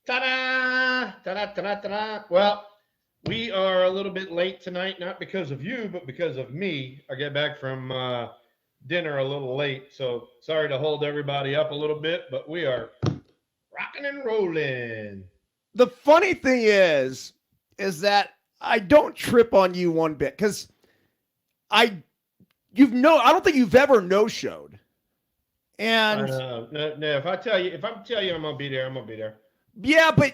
Ta-da! Ta-da, ta-da, ta-da. Well, we are a little bit late tonight, not because of you, but because of me. I get back from dinner a little late, so sorry to hold everybody up a little bit, but we are rocking and rolling. The funny thing is that I don't trip on you one bit because I I don't think you've ever no showed. And No, if I'm tell you I'm gonna be there, I'm gonna be there. yeah, but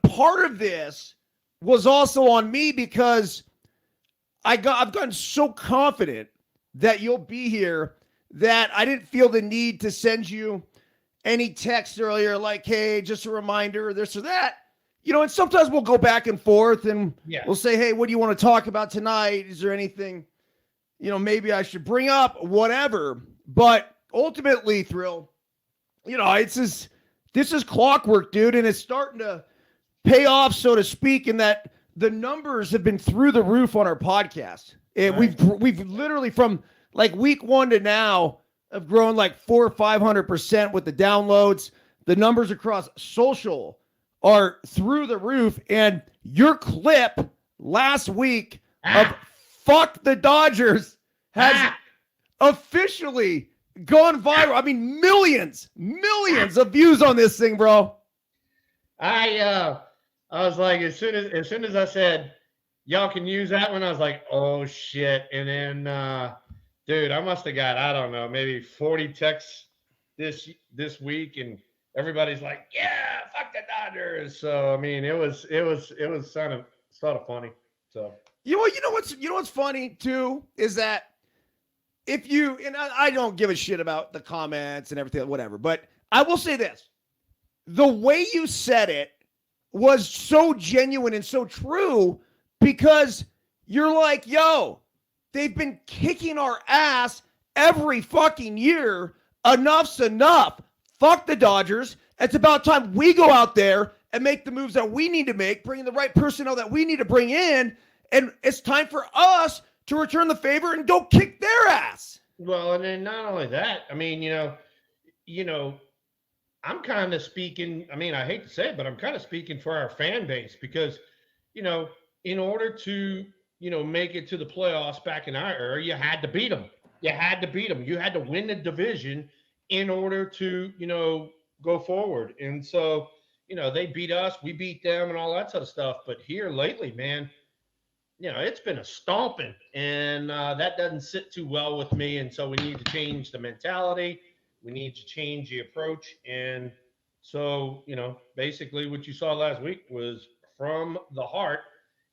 part of this was also on me because I've gotten so confident that you'll be here that I didn't feel the need to send you any text earlier like, hey, just a reminder, this or that. And sometimes we'll go back and forth and Yeah. we'll say, hey, what do you want to talk about tonight? Is there anything, maybe I should bring up, whatever. But ultimately, Thrill, this is clockwork, dude, and it's starting to pay off, so to speak, in that the numbers have been through the roof on our podcast. And Right. we've literally from like week 1 to now have grown like 400 or 500% with the downloads. The numbers across social are through the roof, and your clip last week of "Fuck the Dodgers" has officially gone viral. I mean, millions of views on this thing, bro. I was like, as soon as I said y'all can use that one, I was like, oh shit. And then dude, I must have got, I don't know, maybe 40 texts this week, and everybody's like, yeah, fuck the Dodgers. So I mean, it was sort of funny. So What's funny too is that if you, and I don't give a shit about the comments and everything, whatever, but I will say this: the way you said it was so genuine and so true, because you're like, yo, they've been kicking our ass every fucking year. Enough's enough. Fuck the Dodgers. It's about time we go out there and make the moves that we need to make, bring the right personnel that we need to bring in, and it's time for us to return the favor and go kick their ass. well, and then not only that, I mean, I'm kind of speaking. I mean, I hate to say it, but I'm kind of speaking for our fan base because, in order to, make it to the playoffs back in our era, you had to beat them. You had to beat them. You had to win the division in order to, go forward. And so, they beat us, we beat them, and all that sort of stuff. But here lately, man, it's been a stomping, and that doesn't sit too well with me. And so we need to change the mentality. We need to change the approach. And so, basically what you saw last week was from the heart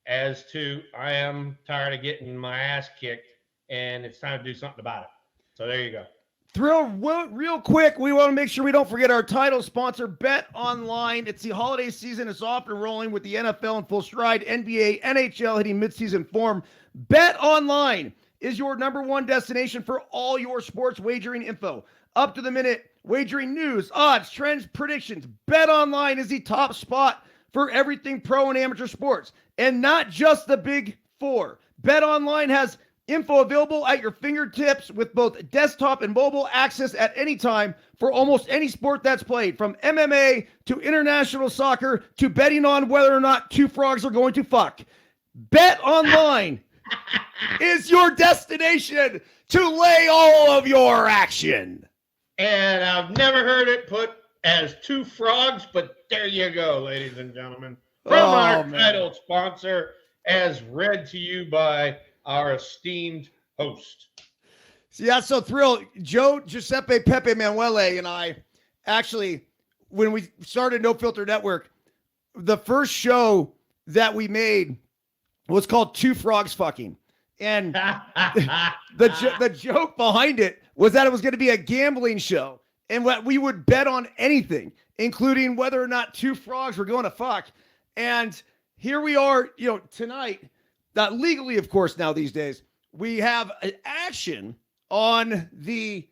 as to I am tired of getting my ass kicked, and it's time to do something about it. So there you go. Thrill, real quick, we want to make sure we don't forget our title sponsor, Bet Online. It's the holiday season. It's off and rolling with the NFL in full stride, NBA, NHL hitting midseason form. Bet Online is your number one destination for all your sports wagering info. Up to the minute wagering news, odds, trends, predictions. Bet Online is the top spot for everything pro and amateur sports, and not just the big four. Bet Online has info available at your fingertips with both desktop and mobile access at any time for almost any sport that's played, from MMA to international soccer to betting on whether or not two frogs are going to fuck. Bet Online is your destination to lay all of your action. And I've never heard it put as two frogs, but there you go, ladies and gentlemen. From our title sponsor, as read to you by our esteemed host. Yeah, so Thrill, Joe Giuseppe Pepe Manuele and I actually, when we started No Filter Network, the first show that we made was called Two Frogs Fucking. And the joke behind it was that it was going to be a gambling show, and what we would bet on anything, including whether or not two frogs were going to fuck. And here we are, tonight, not legally, of course, now these days, we have an action on the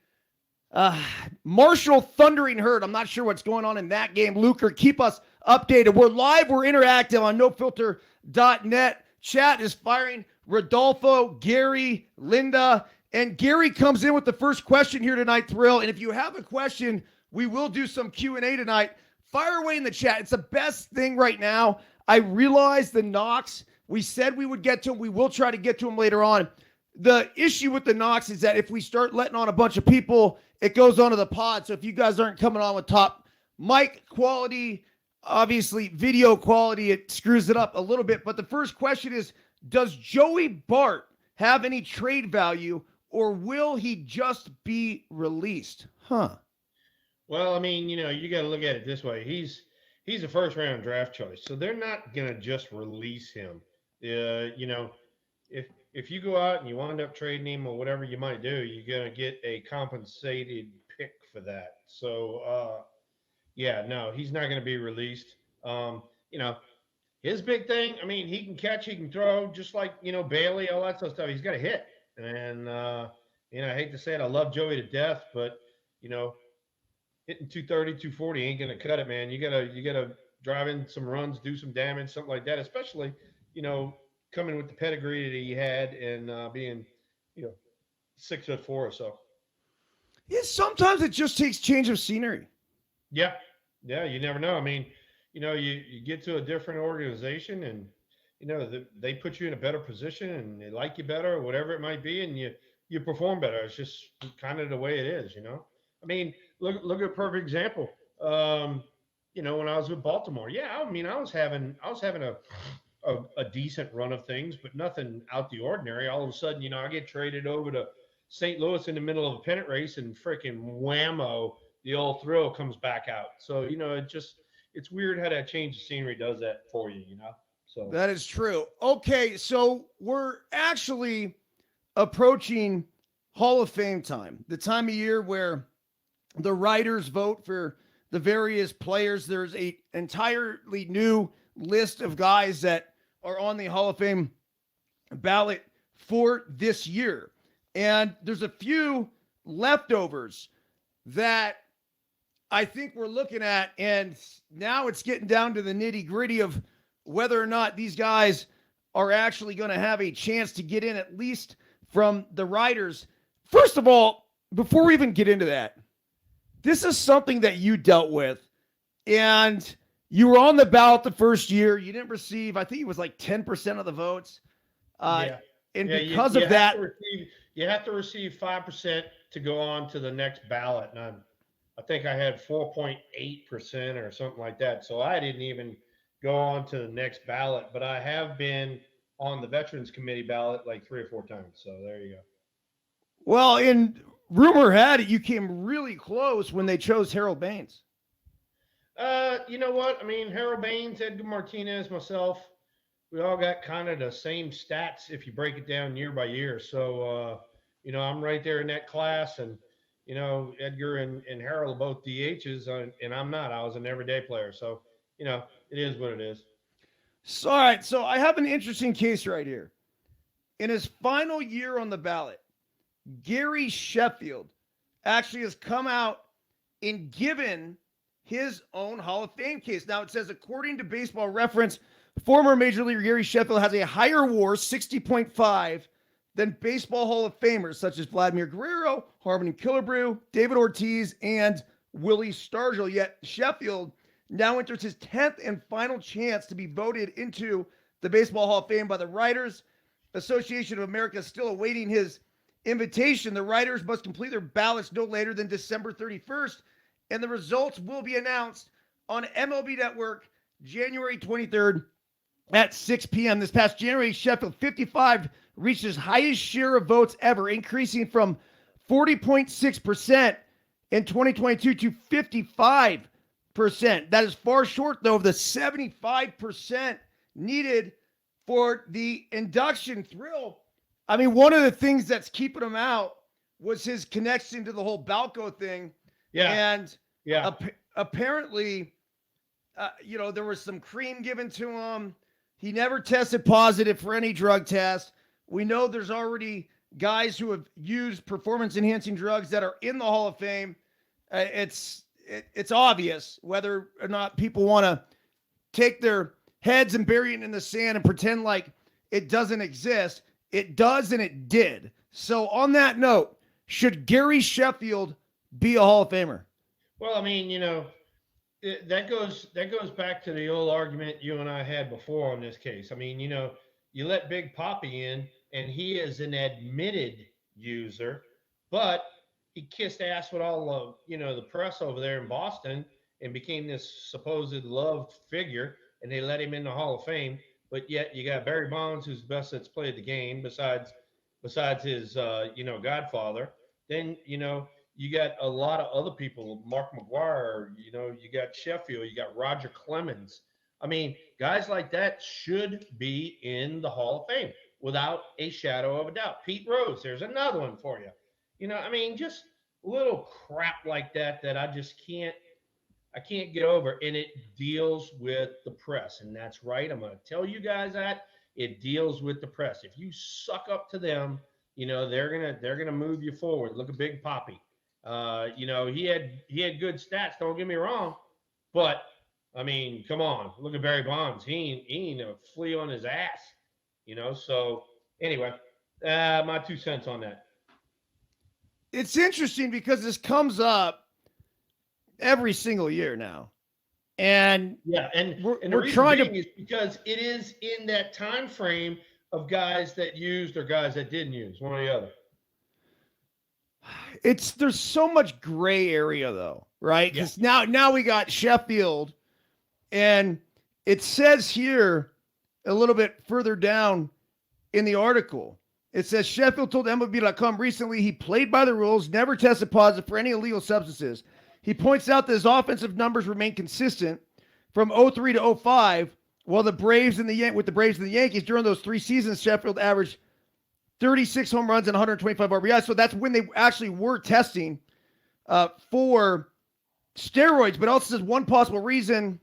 Marshall Thundering Herd. I'm not sure what's going on in that game. Luker, keep us updated. We're live. We're interactive on nofilter.net. Chat is firing. Rodolfo, Gary, Linda, and Gary comes in with the first question here tonight, Thrill. And if you have a question, we will do some Q&A tonight. Fire away in the chat. It's the best thing right now. I realize the knocks. We said we would get to them. We will try to get to them later on. The issue with the knocks is that if we start letting on a bunch of people, it goes onto the pod. So if you guys aren't coming on with top mic quality, obviously video quality, it screws it up a little bit. But the first question is, does Joey Bart have any trade value, or will he just be released? Well, I mean, you got to look at it this way. He's a first round draft choice, so they're not gonna just release him. If you go out and you wind up trading him or whatever you might do, you're gonna get a compensated pick for that. So yeah, no, he's not gonna be released. His big thing, I mean, he can catch, he can throw, just like Bailey, all that sort of stuff. He's got to hit, and I hate to say it, I love Joey to death, but hitting 230, 240 ain't gonna cut it, man. You gotta drive in some runs, do some damage, something like that. Especially, coming with the pedigree that he had and being, 6'4" or so. Yeah, sometimes it just takes change of scenery. Yeah, you never know. I mean, you get to a different organization and they put you in a better position and they like you better or whatever it might be, and you perform better. It's just kind of the way it is. I mean, look at a perfect example. When I was with Baltimore, I mean, I was having a decent run of things, but nothing out the ordinary. All of a sudden, I get traded over to St. Louis in the middle of a pennant race, and freaking whammo, the old thrill comes back out. So it's weird how that change of scenery does that for you. So that is true. Okay, so we're actually approaching Hall of Fame time, the time of year where the writers vote for the various players. There's an entirely new list of guys that are on the Hall of Fame ballot for this year. And there's a few leftovers that I think we're looking at. And now it's getting down to the nitty gritty of whether or not these guys are actually going to have a chance to get in, at least from the writers. First of all, before we even get into that, this is something that you dealt with, and you were on the ballot the first year. You didn't receive, I think it was like 10% of the votes. And because of that, you have to receive 5% to go on to the next ballot. And I think I had 4.8% or something like that. So I didn't even go on to the next ballot, but I have been on the Veterans Committee ballot like 3 or 4 times. So there you go. Well, in rumor had it you came really close when they chose Harold Baines. You know what? I mean, Harold Baines, Edgar Martinez, myself, we all got kind of the same stats if you break it down year by year. So, I'm right there in that class, and, Edgar and Harold are both DHs, and I'm not. I was an everyday player. So, it is what it is. So, all right. So I have an interesting case right here. In his final year on the ballot, Gary Sheffield actually has come out and given his own Hall of Fame case. Now it says, according to Baseball Reference, former Major Leaguer Gary Sheffield has a higher WAR, 60.5, than Baseball Hall of Famers such as Vladimir Guerrero, Harmon Killebrew, David Ortiz, and Willie Stargell. Yet Sheffield now enters his 10th and final chance to be voted into the Baseball Hall of Fame by the Writers Association of America, still awaiting his invitation. The writers must complete their ballots no later than December 31st, and the results will be announced on MLB Network January 23rd at 6 p.m. This past January, Sheffield 55 reached his highest share of votes ever, increasing from 40.6% in 2022 to 55%. That is far short, though, of the 75% needed for the induction thrill. I mean, one of the things that's keeping him out was his connection to the whole Balco thing. Yeah. And apparently, there was some cream given to him. He never tested positive for any drug test. We know there's already guys who have used performance-enhancing drugs that are in the Hall of Fame. It's obvious whether or not people want to take their heads and bury it in the sand and pretend like it doesn't exist. It does, and it did. So on that note, should Gary Sheffield be a Hall of Famer? Well, I mean, that goes back to the old argument you and I had before on this case. I mean, you let Big Poppy in, and he is an admitted user, but he kissed ass with all of the press over there in Boston and became this supposed loved figure, and they let him in the Hall of Fame. But yet you got Barry Bonds, who's the best that's played the game besides his godfather. Then you got a lot of other people, Mark McGuire, you got Sheffield, you got Roger Clemens. I mean, guys like that should be in the Hall of Fame without a shadow of a doubt. Pete Rose, there's another one for you. I mean, just little crap like that I just can't get over. And it deals with the press. And that's right. I'm going to tell you guys that it deals with the press. If you suck up to them, they're gonna move you forward. Look at Big Poppy. He had good stats. Don't get me wrong, but I mean, come on. Look at Barry Bonds. He ain't a flea on his ass. So anyway, my 2 cents on that. It's interesting because this comes up every single year now. And yeah, and we're trying to is because it is in that time frame of guys that used or guys that didn't use, one or the other. There's so much gray area though, right? Because now we got Sheffield, and it says here a little bit further down in the article, it says Sheffield told MLB.com recently he played by the rules, never tested positive for any illegal substances. He points out that his offensive numbers remain consistent from 03 to 05, while the Braves and the Yankees during those 3 seasons, Sheffield averaged 36 home runs and 125 RBIs. So that's when they actually were testing for steroids. But also says one possible reason.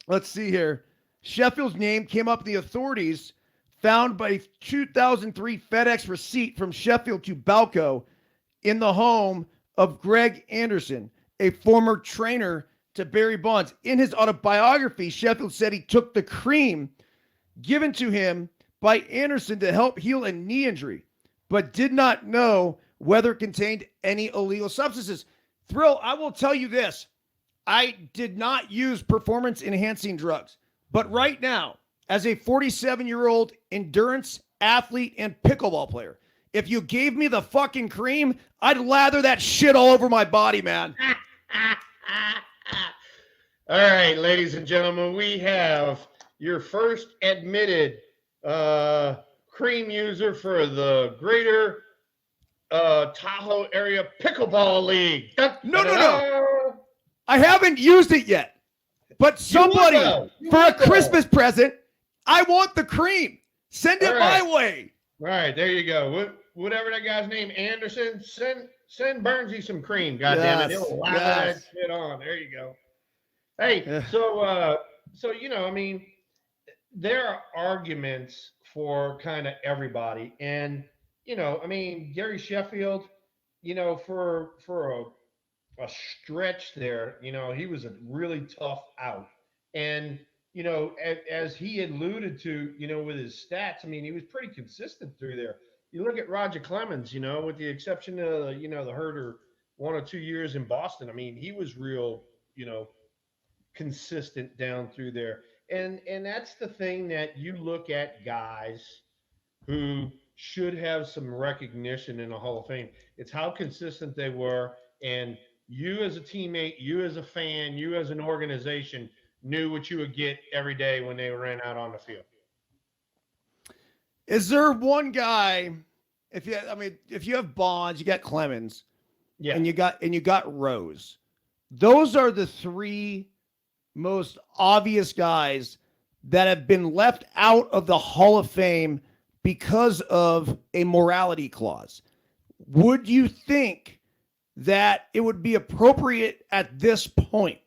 Let's see here. Sheffield's name came up in the authorities found by 2003 FedEx receipt from Sheffield to Balco in the home of Greg Anderson, a former trainer to Barry Bonds. In his autobiography, Sheffield said he took the cream given to him by Anderson to help heal a knee injury, but did not know whether it contained any illegal substances. Thrill, I will tell you this. I did not use performance-enhancing drugs, but right now, as a 47-year-old endurance athlete and pickleball player, if you gave me the fucking cream, I'd lather that shit all over my body, man. All right, ladies and gentlemen, we have your first admitted cream user for the Greater Tahoe Area Pickleball League. No. I haven't used it yet. But somebody, for a Christmas present, I want the cream. Send it my way. All right, there you go. Whatever that guy's name, Anderson, send Burnsy some cream. God damn it, he'll lather that shit on. There you go. Hey, so I mean, there are arguments for kind of everybody, and I mean, Gary Sheffield, for a stretch there, he was a really tough out, and as he alluded to, with his stats, I mean, he was pretty consistent through there. You look at Roger Clemens, with the exception of the Herder 1 or 2 years in Boston. I mean, he was real, consistent down through there. And that's the thing, that you look at guys who should have some recognition in the Hall of Fame. It's how consistent they were, and you as a teammate, you as a fan, you as an organization knew what you would get every day when they ran out on the field. Is there one guy, if you have Bonds, you got Clemens, and you got Rose. Those are the 3 most obvious guys that have been left out of the Hall of Fame because of a morality clause. Would you think that it would be appropriate at this point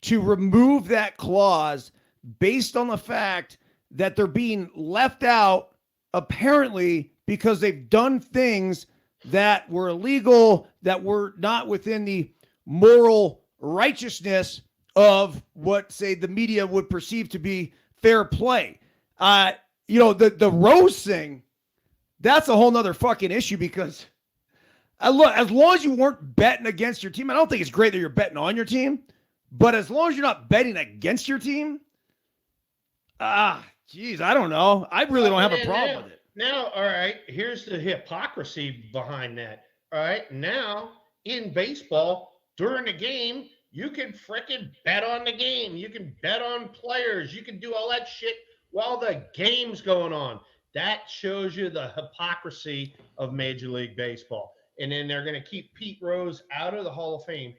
to remove that clause based on the fact that they're being left out apparently because they've done things that were illegal, that were not within the moral righteousness of what, say, the media would perceive to be fair play? The Rose thing, that's a whole nother fucking issue, because look, as long as you weren't betting against your team, I don't think it's great that you're betting on your team, But as long as you're not betting against your team, geez, I don't know. I really don't have a problem with it. Now, all right, here's the hypocrisy behind that. All right, now in baseball, during the game, you can freaking bet on the game. You can bet on players. You can do all that shit while the game's going on. That shows you the hypocrisy of Major League Baseball. And then they're going to keep Pete Rose out of the Hall of Fame,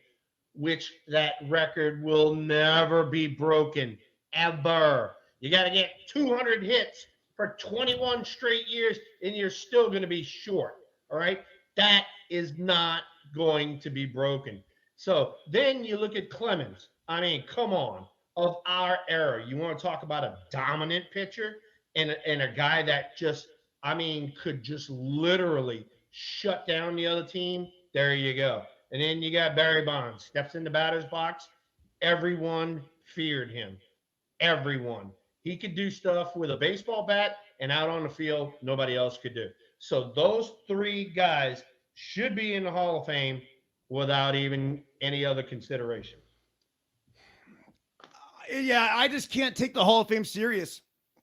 which that record will never be broken, ever. You got to get 200 hits for 21 straight years, and you're still going to be short. All right? That is not going to be broken. So then you look at Clemens. I mean, come on. Of our era, you want to talk about a dominant pitcher and a guy that just, I mean, could just literally shut down the other team? There you go. And then you got Barry Bonds, steps in the batter's box. Everyone feared him. Everyone. He could do stuff with a baseball bat, and out on the field, nobody else could do. So those three guys should be in the Hall of Fame without even any other consideration. Yeah, I just can't take the Hall of Fame serious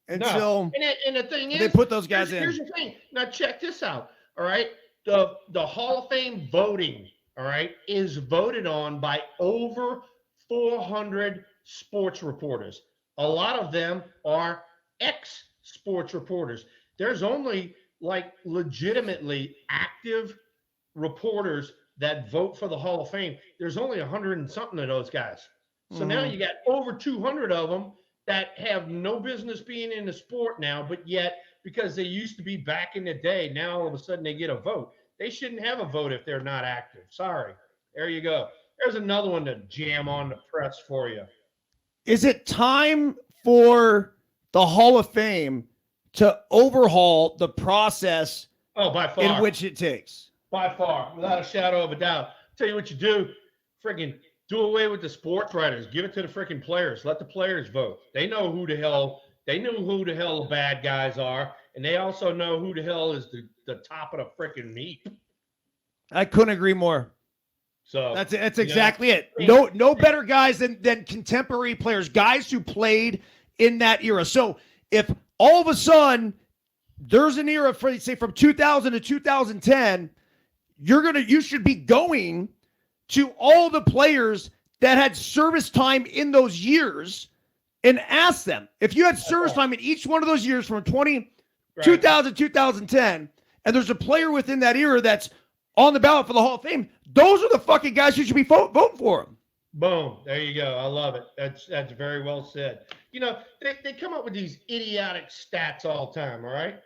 until and the thing is, they put those guys in. Here's the thing. Now check this out. All right, the Hall of Fame voting, all right, is voted on by over 400 sports reporters. A lot of them are ex-sports reporters. There's only like legitimately active reporters that vote for the Hall of Fame. There's only 100 and something of those guys. So now you got over 200 of them that have no business being in the sport now, but yet because they used to be back in the day, now all of a sudden they get a vote. They shouldn't have a vote if they're not active. Sorry. There you go. There's another one to jam on the press for you. Is it time for the Hall of Fame to overhaul the process by far. in which it takes? By far, without a shadow of a doubt. Tell you what you do, friggin' do away with the sports writers. Give it to the freaking players. Let the players vote. They know who the hell the bad guys are, and they also know who the hell is the top of the freaking meat. I couldn't agree more. So that's exactly it. No better guys than contemporary players, guys who played in that era. So if all of a sudden there's an era for, say, from 2000 to 2010, you should be going to all the players that had service time in those years and ask them, if you had service time in each one of those years from 2000 to 2010, and there's a player within that era that's on the ballot for the Hall of Fame, those are the fucking guys who should be voting for him. Boom. There you go. I love it. That's very well said. You know, they come up with these idiotic stats all the time, all right?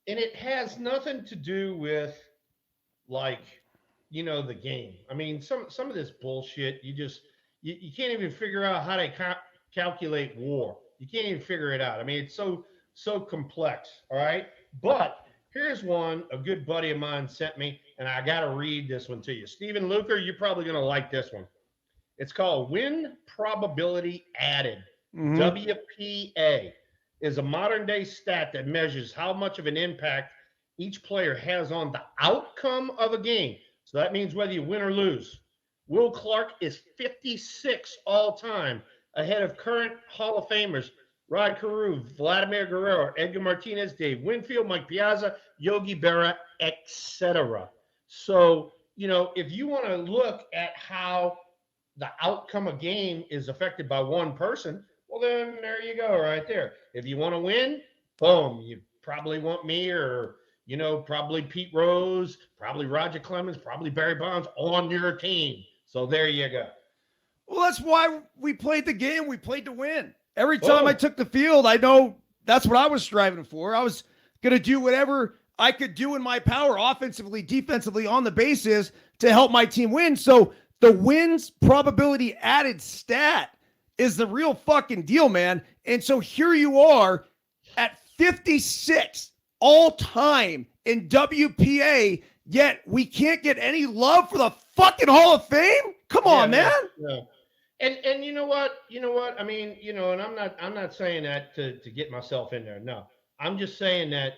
And it has nothing to do with, like, you know, the game. I mean, some of this bullshit, you can't even figure out how they calculate WAR. You can't even figure it out. I mean, it's so complex, all right? But here's one a good buddy of mine sent me, and I got to read this one to you. Stephen Luker, you're probably going to like this one. It's called Win Probability Added. WPA is a modern-day stat that measures how much of an impact each player has on the outcome of a game. So that means whether you win or lose. Will Clark is 56 all-time, ahead of current Hall of Famers Rod Carew, Vladimir Guerrero, Edgar Martinez, Dave Winfield, Mike Piazza, Yogi Berra, etc. So, you know, if you want to look at how the outcome of game is affected by one person, well, then there you go right there. If you want to win, boom, you probably want me or, you know, probably Pete Rose, probably Roger Clemens, probably Barry Bonds on your team. So there you go. Well, that's why we played the game. We played to win. Every time I took the field, I know that's what I was striving for. I was going to do whatever I could do in my power, offensively, defensively, on the bases to help my team win. So the wins probability added stat is the real fucking deal, man. And so here you are at 56 all time in WPA, yet we can't get any love for the fucking Hall of Fame? Come on, man. Yeah. And you know what? I mean, you know, and I'm not saying that to get myself in there. No. I'm just saying that,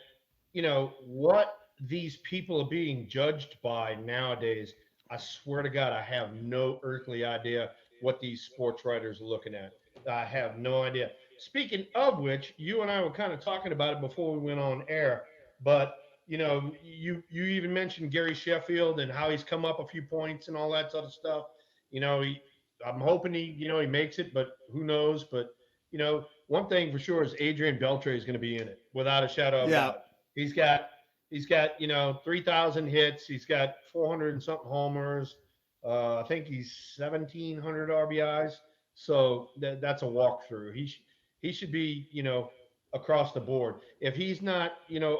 you know, what these people are being judged by nowadays, I swear to God, I have no earthly idea. what these sports writers are looking at. I have no idea. Speaking of which, you and I were kind of talking about it before we went on air, but you even mentioned Gary Sheffield and how he's come up a few points and all that sort of stuff. I'm hoping he makes it, but who knows? But one thing for sure is Adrian Beltre is going to be in it without a shadow of a doubt. He's got 3,000 hits. He's got 400 and something homers. I think he's 1,700 RBIs. So that's a walkthrough. He should be across the board. If he's not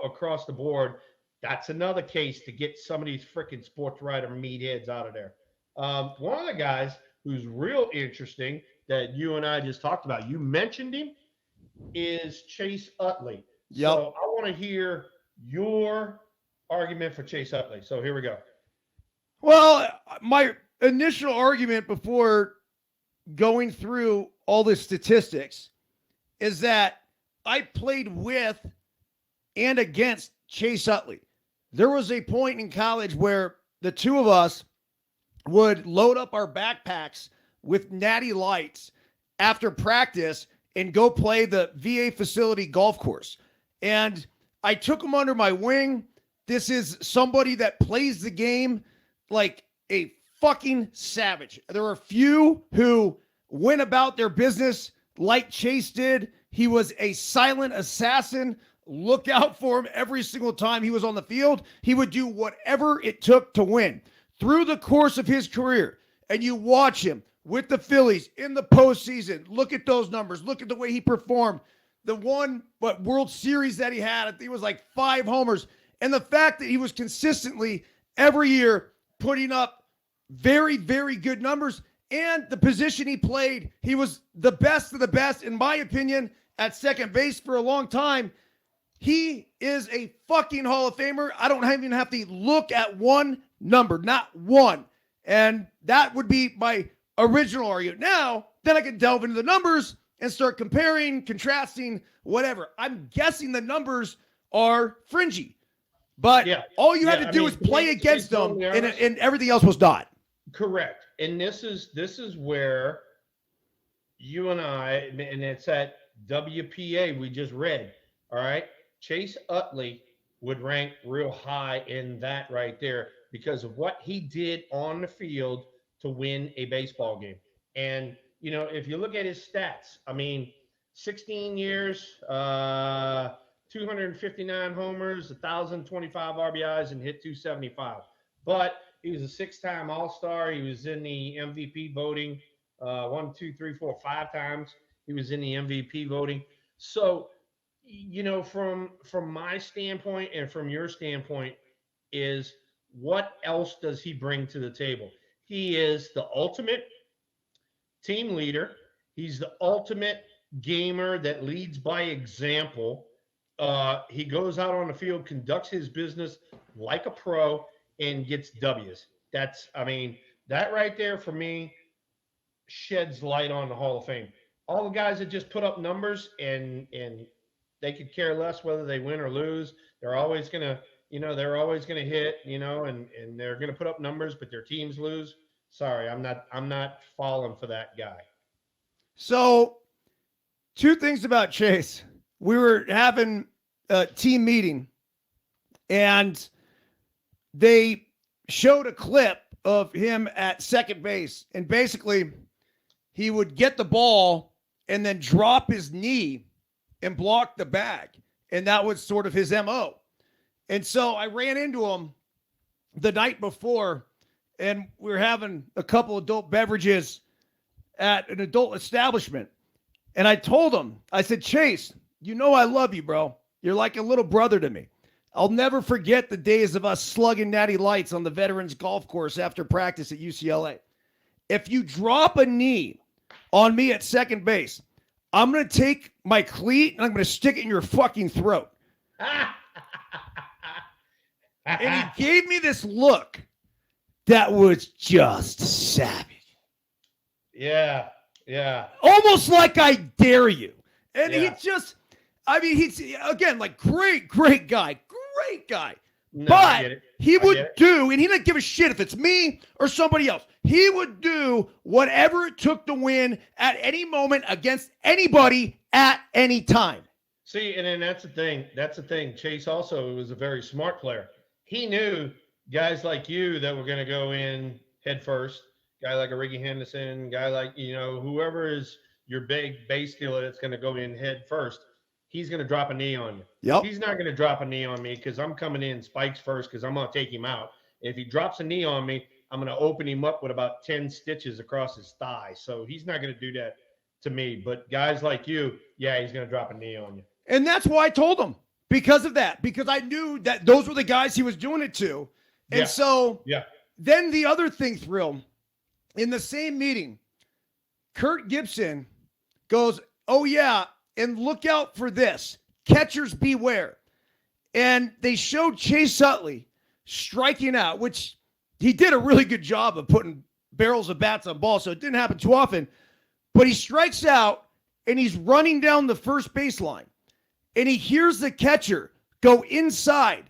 across the board, that's another case to get some of these freaking sports writer meatheads out of there. One of the guys who's real interesting that you and I just talked about, you mentioned him, is Chase Utley. Yep. So I want to hear your argument for Chase Utley. So here we go. Well, my initial argument before going through all the statistics is that I played with and against Chase Utley. There was a point in college where the two of us would load up our backpacks with natty lights after practice and go play the VA facility golf course. And I took him under my wing. This is somebody that plays the game like a fucking savage. There are few who went about their business like Chase did. He was a silent assassin. Look out for him every single time he was on the field. He would do whatever it took to win. Through the course of his career, and you watch him with the Phillies in the postseason, look at those numbers. Look at the way he performed. The one World Series that he had, I think it was like 5 homers. And the fact that he was consistently every year putting up very, very good numbers. And the position he played, he was the best of the best, in my opinion, at second base for a long time. He is a fucking Hall of Famer. I don't even have to look at one number, not one. And that would be my original argument. Now, then I can delve into the numbers and start comparing, contrasting, whatever. I'm guessing the numbers are fringy. But all you had to do was play against them, and everything else was not. Correct. And this is where you and I, and it's at WPA we just read, all right? Chase Utley would rank real high in that right there because of what he did on the field to win a baseball game. And, if you look at his stats, 16 years, 259 homers, 1,025 RBIs, and hit 275. But he was a 6-time All-Star. He was in the MVP voting 5 times. He was in the MVP voting. So, from my standpoint and from your standpoint is what else does he bring to the table? He is the ultimate team leader. He's the ultimate gamer that leads by example. He goes out on the field, conducts his business like a pro, and gets W's. That right there for me sheds light on the Hall of Fame. All the guys that just put up numbers and they could care less whether they win or lose. They're always gonna hit, and they're gonna put up numbers, but their teams lose. Sorry, I'm not falling for that guy. So, 2 things about Chase. We were having a team meeting, and they showed a clip of him at second base, and basically he would get the ball and then drop his knee and block the bag. And that was sort of his MO. And so I ran into him the night before, and we were having a couple adult beverages at an adult establishment. And I told him, I said, Chase, I love you, bro. You're like a little brother to me. I'll never forget the days of us slugging natty lights on the Veterans Golf Course after practice at UCLA. If you drop a knee on me at second base, I'm going to take my cleat and I'm going to stick it in your fucking throat. And he gave me this look that was just savage. Yeah. Almost like I dare you. And he just, he's, again, like great guy. No, but he would do, and he didn't give a shit if it's me or somebody else. He would do whatever it took to win at any moment against anybody at any time. See, and then that's the thing. That's the thing. Chase also was a very smart player. He knew guys like you that were going to go in head first, guy like a Ricky Henderson, guy like, whoever is your big base dealer that's going to go in head first, he's going to drop a knee on you. Yep. He's not going to drop a knee on me because I'm coming in spikes first because I'm going to take him out. If he drops a knee on me, I'm going to open him up with about 10 stitches across his thigh. So he's not going to do that to me. But guys like you, yeah, he's going to drop a knee on you. And that's why I told him, because of that, because I knew that those were the guys he was doing it to. And so then the other thing, Thrill, in the same meeting, Kurt Gibson goes, oh, yeah, and look out for this. Catchers beware. And they showed Chase Utley striking out, which he did a really good job of putting barrels of bats on balls, so it didn't happen too often. But he strikes out, and he's running down the first baseline. And he hears the catcher go inside.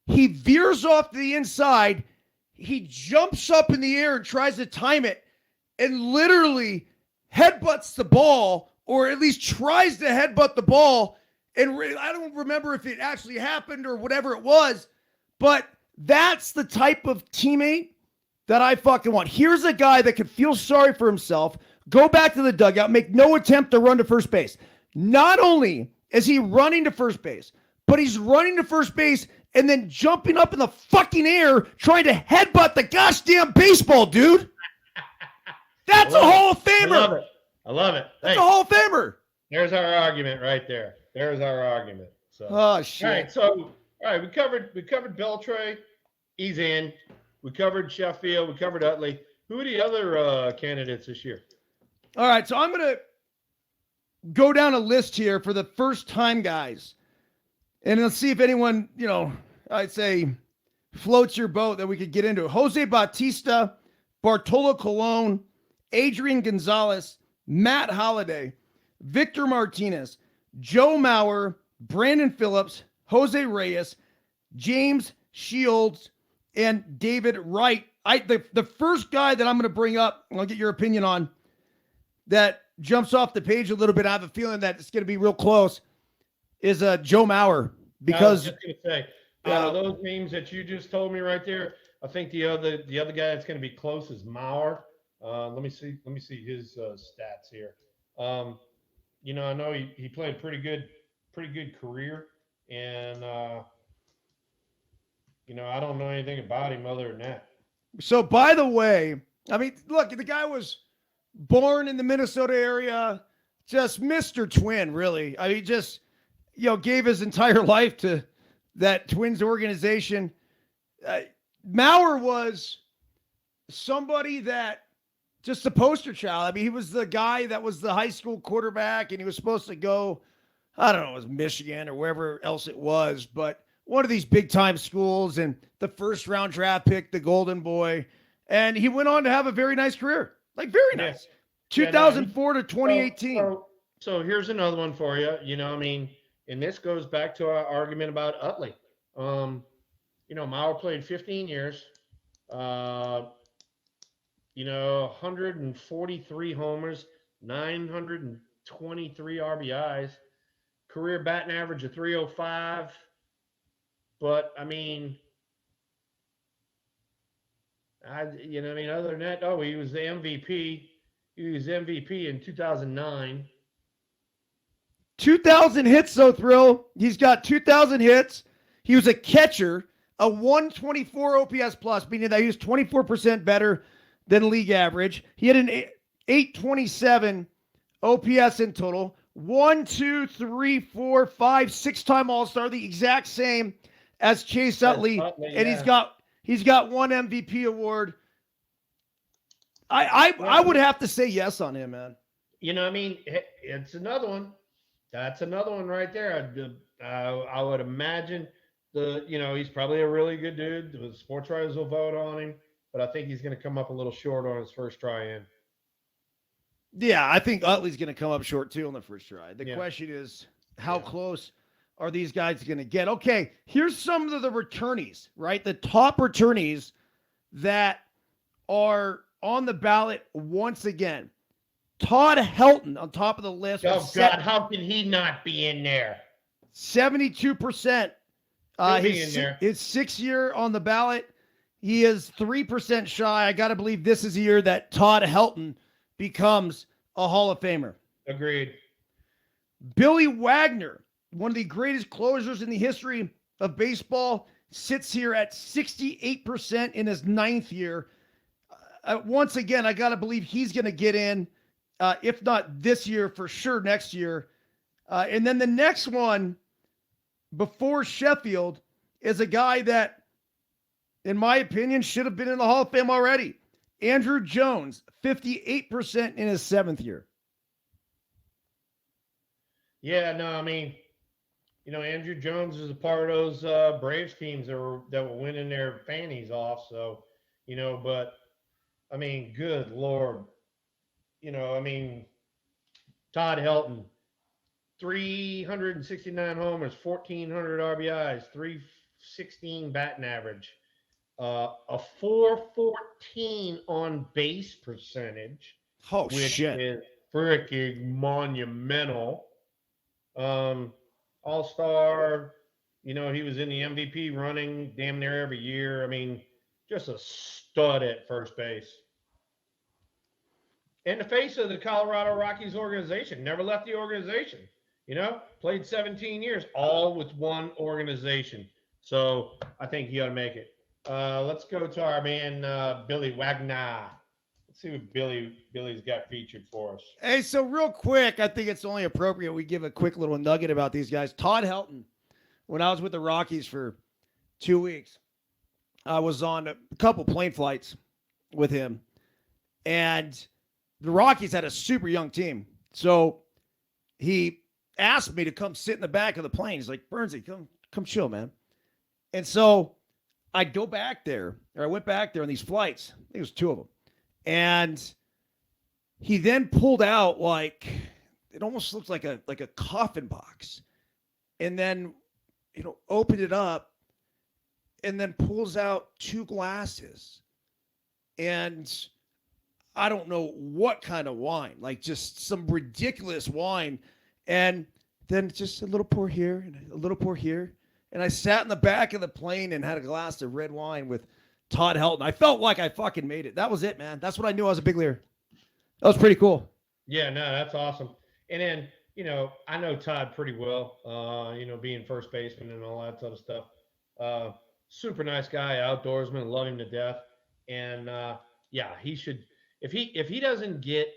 He veers off to the inside. He jumps up in the air and tries to time it and literally headbutts the ball, or at least tries to headbutt the ball. And I don't remember if it actually happened or whatever it was, but that's the type of teammate that I fucking want. Here's a guy that could feel sorry for himself, go back to the dugout, make no attempt to run to first base. Not only is he running to first base, but he's running to first base and then jumping up in the fucking air trying to headbutt the goddamn baseball, dude. That's a Hall of Famer. I love it. That's a Hall of Famer. There's our argument right there. There's our argument. So, oh, shit. All right, we covered Beltre. He's in. We covered Sheffield. We covered Utley. Who are the other candidates this year? All right, so I'm going to go down a list here for the first time guys. And let's see if anyone, I'd say floats your boat that we could get into. Jose Bautista, Bartolo Colon, Adrian Gonzalez, Matt Holliday, Victor Martinez, Joe Mauer, Brandon Phillips, Jose Reyes, James Shields, and David Wright. The first guy that I'm going to bring up, and I'll get your opinion on, that jumps off the page a little bit, I have a feeling that it's going to be real close, is Joe Mauer. Because I was just going to say, those names that you just told me right there, I think the other guy that's going to be close is Mauer. Let me see his stats here. I know he played pretty good career, and I don't know anything about him other than that. So, by the way, I mean, look, the guy was born in the Minnesota area, just Mr. Twin, really. I mean, just, gave his entire life to that Twins organization. Mauer was somebody that just a poster child. I mean, he was the guy that was the high school quarterback, and he was supposed to go, I don't know, it was Michigan or wherever else it was, but one of these big-time schools, and the first-round draft pick, the Golden Boy. And he went on to have a very nice career. Like, very nice. 2004 to 2018. So here's another one for you. And this goes back to our argument about Utley. Mauer played 15 years. 143 homers, 923 RBIs, career batting average of 305. But I mean, other than that, he was the MVP. He was MVP in 2009. 2,000 hits, though, Thrill. He's got 2,000 hits. He was a catcher, a 124 OPS plus, meaning that he was 24% better than league average. He had an 827 OPS in total. 1, 2, 3, 4, 5, 6-time All-Star, the exact same as Chase Utley, and he's got one MVP award. I would have to say yes on him, man. It's another one. That's another one right there. I would imagine he's probably a really good dude. The sports writers will vote on him, but I think he's going to come up a little short on his first try in. Yeah, I think Utley's going to come up short too on the first try. The question is, how close are these guys going to get? Okay, here's some of the returnees, right? The top returnees that are on the ballot once again. Todd Helton on top of the list. Oh, God, how can he not be in there? 72%. His 6th year on the ballot. He is 3% shy. I got to believe this is the year that Todd Helton becomes a Hall of Famer. Agreed. Billy Wagner, one of the greatest closers in the history of baseball, sits here at 68% in his 9th year. Once again, I got to believe he's going to get in, if not this year, for sure next year. And then the next one before Sheffield is a guy that, in my opinion, should have been in the Hall of Fame already. Andrew Jones, 58% in his 7th year. Yeah, no, I mean, Andrew Jones is a part of those Braves teams that were winning their fannies off. So, but I mean, good Lord, Todd Helton, 369 homers, 1,400 RBIs, 316 batting average, a 414 on base percentage, which is freaking monumental. All-star, he was in the MVP running damn near every year. I mean, just a stud at first base. In the face of the Colorado Rockies organization, never left the organization, played 17 years, all with one organization. So I think he ought to make it. Let's go to our man, Billy Wagner. Let's see what Billy's got featured for us. Hey, so real quick, I think it's only appropriate we give a quick little nugget about these guys. Todd Helton, when I was with the Rockies for 2 weeks, I was on a couple plane flights with him, and the Rockies had a super young team. So he asked me to come sit in the back of the plane. He's like, Bernsey, come chill, man. And so I went back there on these flights. I think it was 2 of them. And he then pulled out it almost looks like a coffin box, and then opened it up, and then pulls out 2 glasses, and I don't know what kind of wine, just some ridiculous wine, and then just a little pour here and a little pour here, and I sat in the back of the plane and had a glass of red wine with Todd Helton. I felt like I fucking made it. That was it, man. That's when I knew I was a big leaguer. That was pretty cool. Yeah, no, that's awesome. And then, I know Todd pretty well, being first baseman and all that sort of stuff. Super nice guy, outdoorsman, love him to death. And he should, if he doesn't get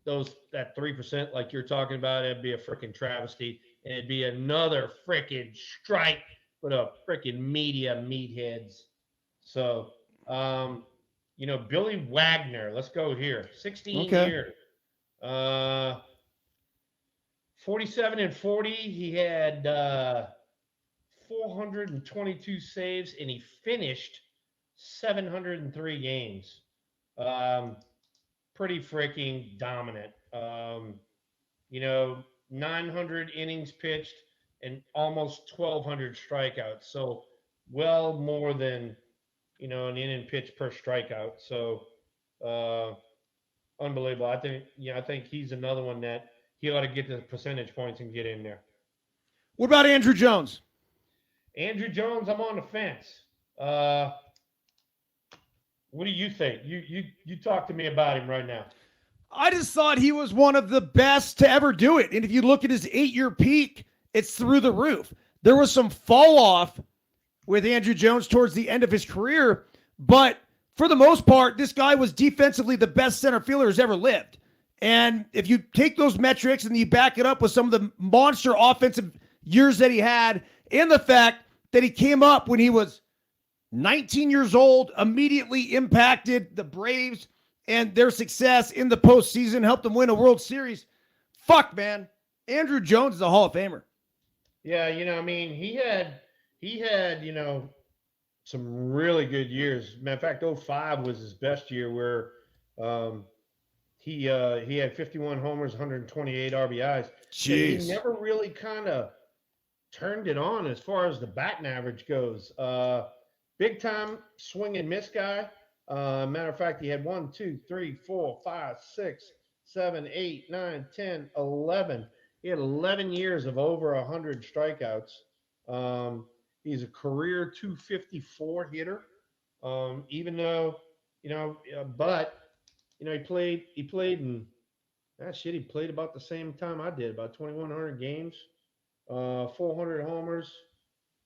that 3% like you're talking about, it'd be a freaking travesty. And it'd be another freaking strike for the freaking media meatheads. So, Billy Wagner, let's go here. 16 years. 47 and 40. He had 422 saves, and he finished 703 games. Pretty freaking dominant. 900 innings pitched and almost 1,200 strikeouts. So, well more than an inning pitch per strikeout. So, unbelievable. I think he's another one that he ought to get the percentage points and get in there. What about Andrew Jones? Andrew Jones, I'm on the fence. What do you think? You talk to me about him right now. I just thought he was one of the best to ever do it. And if you look at his 8-year peak, it's through the roof. There was some fall off with Andrew Jones towards the end of his career, but for the most part, this guy was defensively the best center fielder who's ever lived. And if you take those metrics and you back it up with some of the monster offensive years that he had, and the fact that he came up when he was 19 years old, immediately impacted the Braves and their success in the postseason, helped them win a World Series. Fuck, man. Andrew Jones is a Hall of Famer. Yeah, he had some really good years. Matter of fact, 05 was his best year, where he had 51 homers, 128 RBIs. Jeez. He never really kind of turned it on as far as the batting average goes. Big time swing and miss guy. Matter of fact, he had 1, 2, 3, 4, 5, 6, 7, 8, 9, 10, 11. He had 11 years of over 100 strikeouts. He's a career 254 hitter. Even though, but he played in he played about the same time I did, about 2,100 games, 400 homers,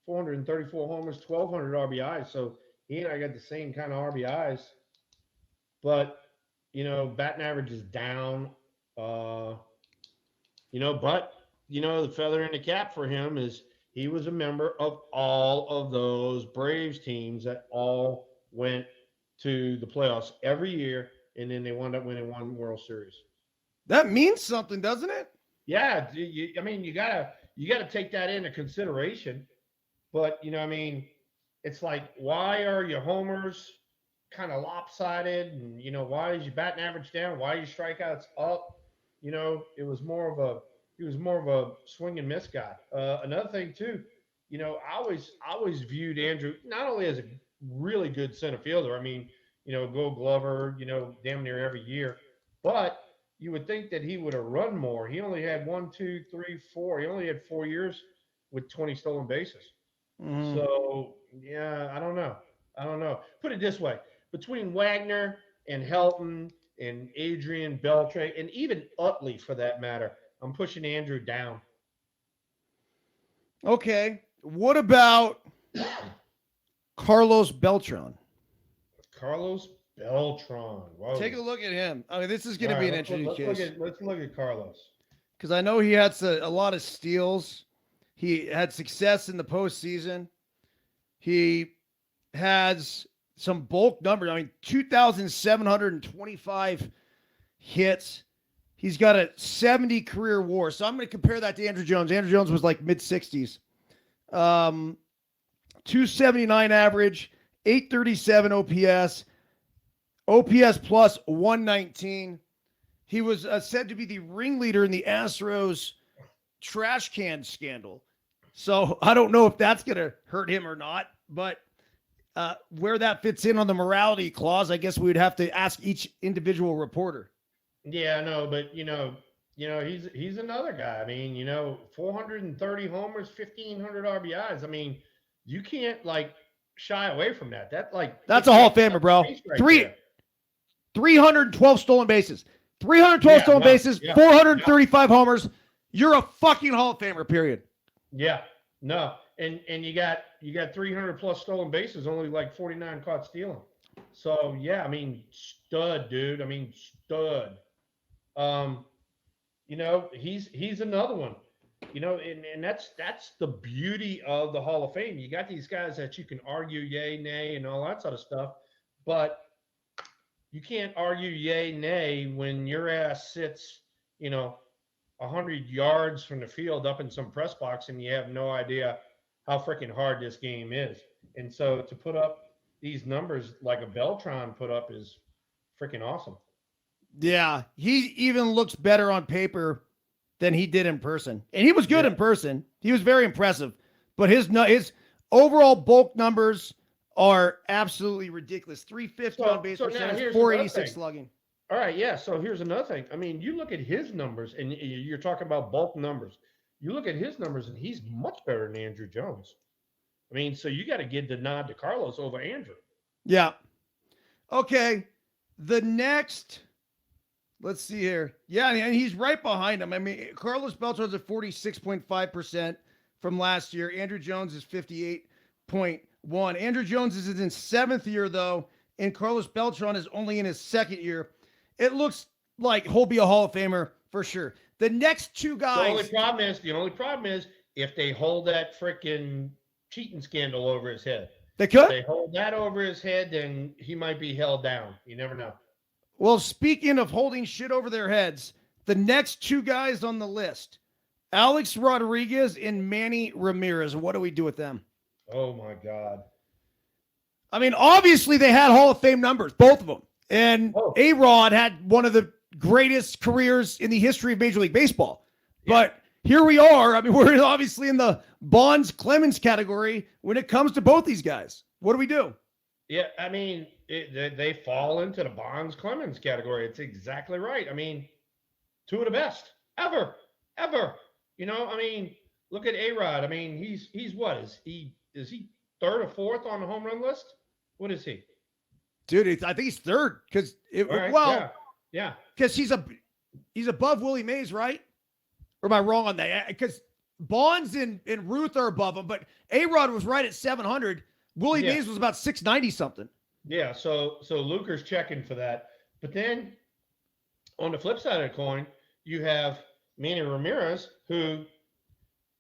434 homers, 1,200 RBIs. So he and I got the same kind of RBIs, but batting average is down. But the feather in the cap for him is he was a member of all of those Braves teams that all went to the playoffs every year, and then they wound up winning one World Series. That means something, doesn't it? Yeah, you gotta take that into consideration. But it's like, why are your homers kind of lopsided, and why is your batting average down? Why are your strikeouts up? He was more of a swing and miss guy. Another thing too, I always viewed Andrew not only as a really good center fielder. I mean, Gold Glover, damn near every year, but you would think that he would have run more. He only had 1, 2, 3, 4. He only had 4 years with 20 stolen bases. Mm-hmm. So yeah, I don't know. Put it this way: between Wagner and Helton and Adrian Beltre and even Utley, for that matter, I'm pushing Andrew down. Okay, what about Carlos Beltran? Carlos Beltran. Whoa. Take a look at him. I mean, this is going to be an interesting case. Let's look at Carlos. Because I know he had a lot of steals. He had success in the postseason. He has some bulk numbers. I mean, 2,725 hits. He's got a 70 career WAR. So I'm going to compare that to Andrew Jones. Andrew Jones was like mid-60s. 279 average, 837 OPS. OPS plus 119. He was said to be the ringleader in the Astros trash can scandal. So I don't know if that's going to hurt him or not, but where that fits in on the morality clause, I guess we would have to ask each individual reporter. Yeah, no, but he's another guy. I mean, 430 homers, 1,500 RBIs. I mean, you can't shy away from that. That's a Hall of Famer, bro. 312 stolen bases. 312 stolen bases, 435 homers. You're a fucking Hall of Famer, period. Yeah. No. And you got 300 plus stolen bases, only 49 caught stealing. So, yeah, I mean, stud, dude. I mean, stud. He's another one. And that's the beauty of the Hall of Fame. You got these guys that you can argue yay, nay, and all that sort of stuff, but you can't argue yay, nay when your ass sits, 100 yards from the field up in some press box and you have no idea how freaking hard this game is. And so to put up these numbers like a Beltran put up is freaking awesome. Yeah, he even looks better on paper than he did in person. And he was good in person. He was very impressive. But his overall bulk numbers are absolutely ridiculous. 350 on base percentage, 486 slugging. All right, yeah. So here's another thing. I mean, you look at his numbers, and you're talking about bulk numbers. You look at his numbers, and he's much better than Andrew Jones. I mean, so you got to give the nod to Carlos over Andrew. Yeah. Okay. The next, let's see here. Yeah, and he's right behind him. I mean, Carlos Beltran's at 46.5% from last year. Andrew Jones is 58.1%. Andrew Jones is in his 7th year, though, and Carlos Beltran is only in his 2nd year. It looks like he'll be a Hall of Famer for sure. The next two guys. The only problem is if they hold that freaking cheating scandal over his head. They could? If they hold that over his head, then he might be held down. You never know. Well, speaking of holding shit over their heads, the next two guys on the list, Alex Rodriguez and Manny Ramirez. What do we do with them? Oh, my God. I mean, obviously they had Hall of Fame numbers, both of them. And A-Rod had one of the greatest careers in the history of Major League Baseball. Yeah. But here we are. I mean, we're obviously in the Bonds-Clemens category when it comes to both these guys. What do we do? Yeah, I mean, they fall into the Bonds Clemens category. It's exactly right. I mean, two of the best ever. You know, I mean, look at A-Rod. I mean, he's what? Is he third or fourth on the home run list? What is he? Dude, I think he's third because Right, yeah. because he's above Willie Mays, right? Or am I wrong on that? Because Bonds and Ruth are above him, but A-Rod was right at 700. Willie Mays was about 690 something. Yeah, so Luker's checking for that. But then on the flip side of the coin, you have Manny Ramirez, who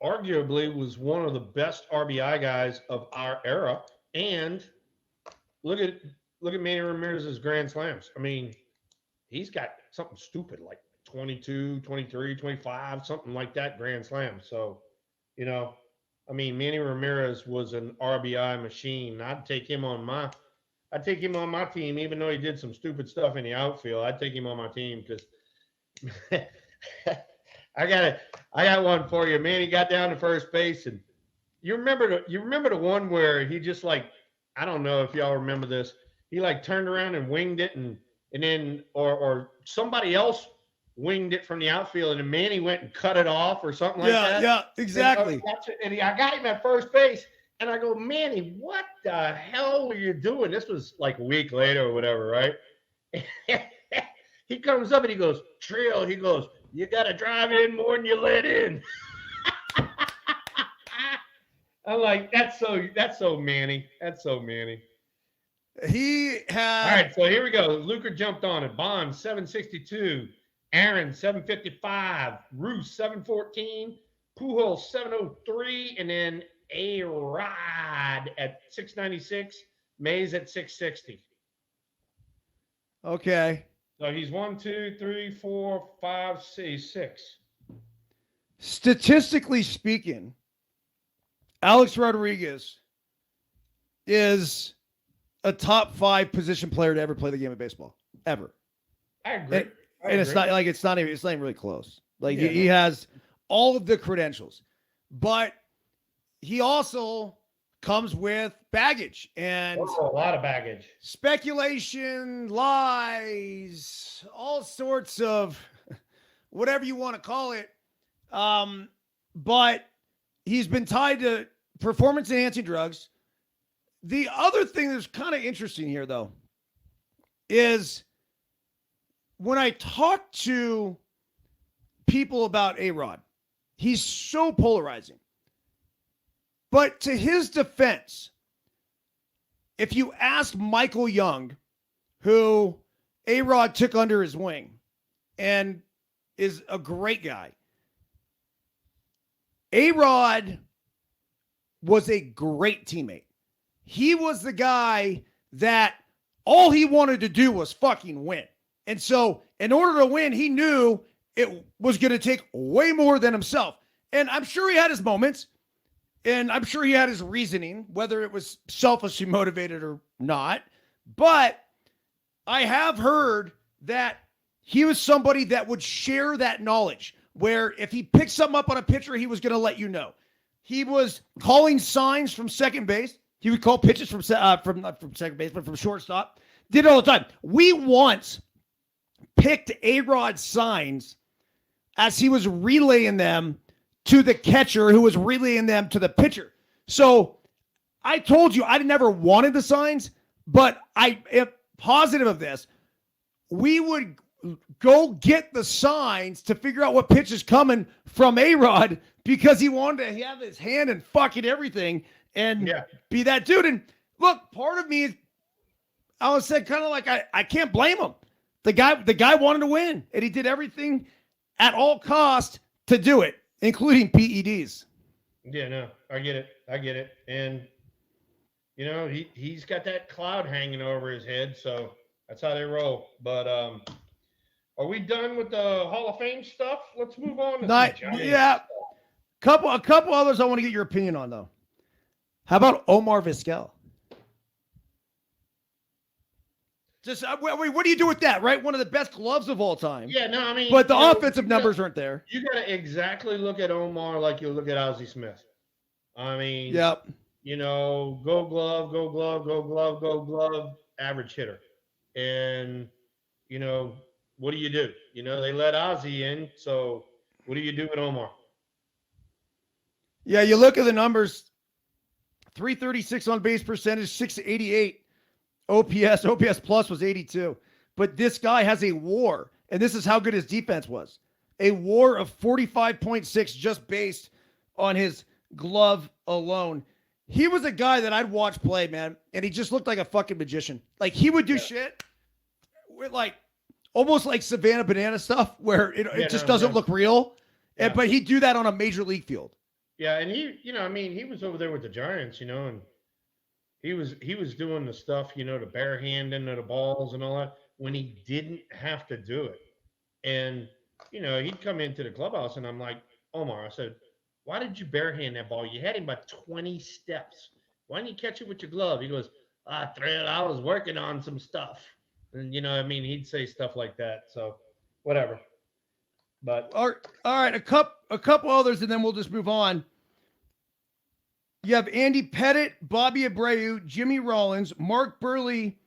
arguably was one of the best RBI guys of our era. And look at Manny Ramirez's grand slams. I mean, he's got something stupid like 22, 23, 25, something like that grand slam. So, you know, I mean, Manny Ramirez was an RBI machine. I'd take him on my team, even though he did some stupid stuff in the outfield. I'd take him on my team because I got one for you. Manny got down to first base, and you remember the one where he just like, I don't know if y'all remember this. He like turned around and winged it, and then or somebody else winged it from the outfield, and then Manny went and cut it off or something like that. Yeah, exactly. And I got him at first base, and I go, Manny, what the hell were you doing? This was like a week later or whatever, right? He comes up and he goes, Trill, he goes, you got to drive in more than you let in. I'm like, that's so Manny. That's so Manny. He had. All right, so here we go. Luker jumped on it. Bond 762, Aaron 755, Roos 714, Pujols 703, and then A-Rod at 696, Mays at 660. Okay. So he's 1, 2, 3, 4, 5, 6. Statistically speaking, Alex Rodriguez is a top 5 position player to ever play the game of baseball, ever. I agree. And it's not even really close. Like he has all of the credentials, but he also comes with baggage and a lot of baggage, speculation, lies, all sorts of whatever you want to call it. But he's been tied to performance enhancing drugs. The other thing that's kind of interesting here, though, is when I talk to people about A-Rod, he's so polarizing. But to his defense, if you ask Michael Young, who A-Rod took under his wing and is a great guy, A-Rod was a great teammate. He was the guy that all he wanted to do was fucking win. And so in order to win, he knew it was going to take way more than himself. And I'm sure he had his moments. And I'm sure he had his reasoning, whether it was selfishly motivated or not. But I have heard that he was somebody that would share that knowledge, where if he picked something up on a pitcher, he was going to let you know. He was calling signs from second base. He would call pitches from not from second base, but from shortstop. Did it all the time. We once picked A-Rod signs as he was relaying them to the catcher, who was relaying them to the pitcher. So I told you I never wanted the signs, but I am positive of this. We would go get the signs to figure out what pitch is coming from A-Rod because he wanted to have his hand in fucking everything and be that dude. And look, part of me, I was said kind of like, I can't blame him. The guy wanted to win, and he did everything at all cost to do it, including PEDs. Yeah, no, I get it. And, you know, he's got that cloud hanging over his head, so that's how they roll. But are we done with the Hall of Fame stuff? Let's move on. A couple others I want to get your opinion on, though. How about Omar Vizquel? Just what do you do with that, right? One of the best gloves of all time. Yeah, no, I mean, but the offensive numbers aren't there. You got to exactly look at Omar like you look at Ozzie Smith. I mean, yep. You know, go glove, go glove, go glove, go glove. average hitter. And, what do? They let Ozzie in. So what do you do with Omar? Yeah, you look at the numbers, 336 on base percentage, 688 OPS. OPS plus was 82. But this guy has a WAR, and this is how good his defense was. A WAR of 45.6 just based on his glove alone. He was a guy that I'd watch play, man, and he just looked like a fucking magician. Like, he would do shit with, like, almost like Savannah Banana stuff where it just doesn't look real. Yeah. But he'd do that on a major league field. Yeah, and he was over there with the Giants, and he was doing the stuff, the bare hand into the balls and all that when he didn't have to do it. And, he'd come into the clubhouse and I'm like, Omar, I said, why did you bare hand that ball? You had him about 20 steps. Why didn't you catch it with your glove? He goes, Thrill, I was working on some stuff. And, he'd say stuff like that. So whatever. But all right, a couple others, and then we'll just move on. You have Andy Pettit, Bobby Abreu, Jimmy Rollins, Mark Burley,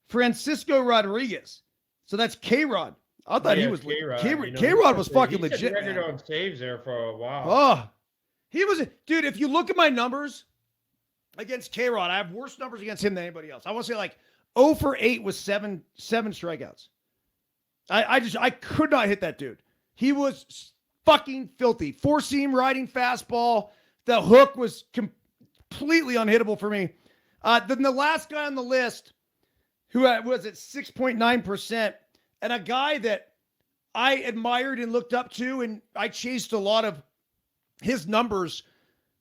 Francisco Rodriguez. So that's K-Rod. I thought he was K-Rod. K-Rod was fucking legit. He record on saves there for a while. Oh, he was dude. If you look at my numbers against K-Rod, I have worse numbers against him than anybody else. I want to say like 0 for 8 with seven strikeouts. I could not hit that dude. He was fucking filthy. Four-seam riding fastball. The hook was completely unhittable for me. Then the last guy on the list, who was at 6.9%, and a guy that I admired and looked up to, and I chased a lot of his numbers.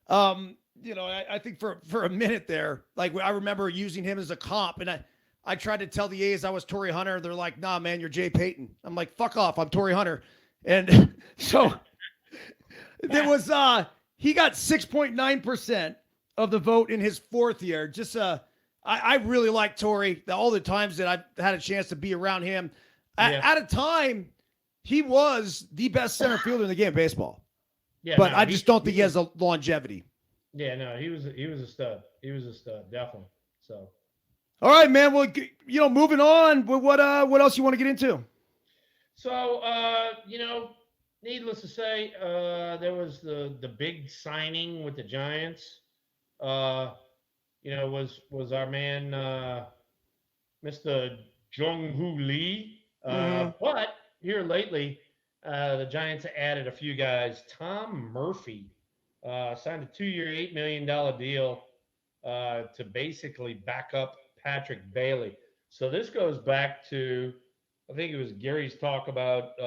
I think for a minute there, like I remember using him as a comp, and I tried to tell the A's I was Torrey Hunter. They're like, nah, man, you're Jay Payton. I'm like, fuck off. I'm Torrey Hunter. And so there was, he got 6.9% of the vote in his fourth year. Just, I really like Torrey. All the times that I've had a chance to be around him. At a time, he was the best center fielder in the game of baseball. Yeah, but I just don't think he has a longevity. Yeah, no, he was a stud. He was a stud, definitely. So. All right, man. Well, moving on. What else you want to get into? So, needless to say, there was the big signing with the Giants. Was our man Mr. Jung-Hoo Lee. But here lately, the Giants added a few guys. Tom Murphy signed a 2-year, $8 million deal to basically back up Patrick Bailey. So this goes back to, I think it was Gary's talk about,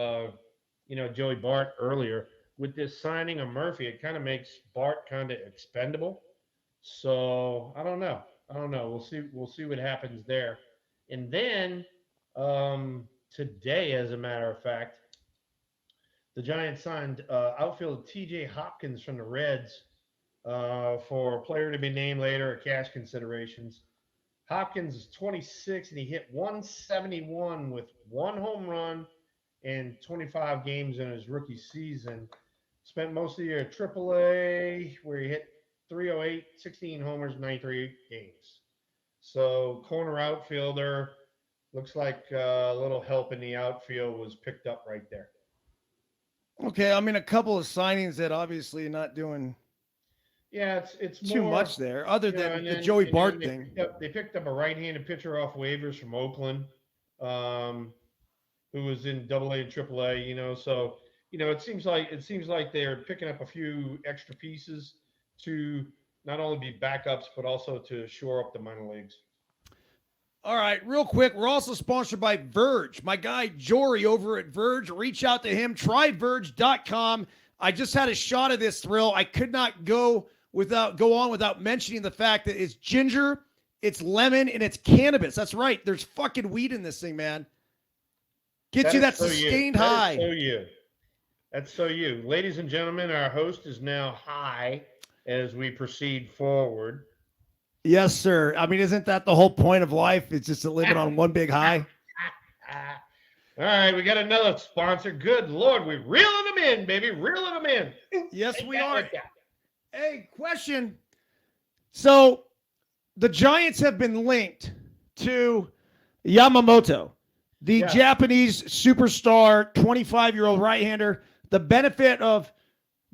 Joey Bart earlier. With this signing of Murphy, it kind of makes Bart kind of expendable. So I don't know. We'll see what happens there. And then today, as a matter of fact, the Giants signed outfielder T.J. Hopkins from the Reds for a player to be named later at cash considerations. Hopkins is 26, and he hit 171 with 1 home run in 25 games in his rookie season. Spent most of the year at AAA, where he hit 308, 16 homers, 93 games. So corner outfielder, looks like a little help in the outfield was picked up right there. Okay, I mean, a couple of signings that obviously not doing it's too more, much there, other than the Joey Bart thing. They picked up a right-handed pitcher off waivers from Oakland, who was in AA and AAA. So it seems like they're picking up a few extra pieces to not only be backups but also to shore up the minor leagues. All right, real quick, we're also sponsored by Verge. My guy Jory over at Verge, reach out to him. Tryverge.com. I just had a shot of this, Thrill. I could not go on without mentioning the fact that it's ginger, it's lemon, and it's cannabis. That's right. There's fucking weed in this thing, man. Gets you that sustained high. That's so you. Ladies and gentlemen, our host is now high as we proceed forward. Yes, sir. I mean, isn't that the whole point of life? It's just living on one big high. All right, we got another sponsor. Good Lord, we're reeling them in, baby. Reeling them in. Yes, we are. Hey, question. So the Giants have been linked to Yamamoto, the Yeah. Japanese superstar, 25-year-old right-hander. The benefit of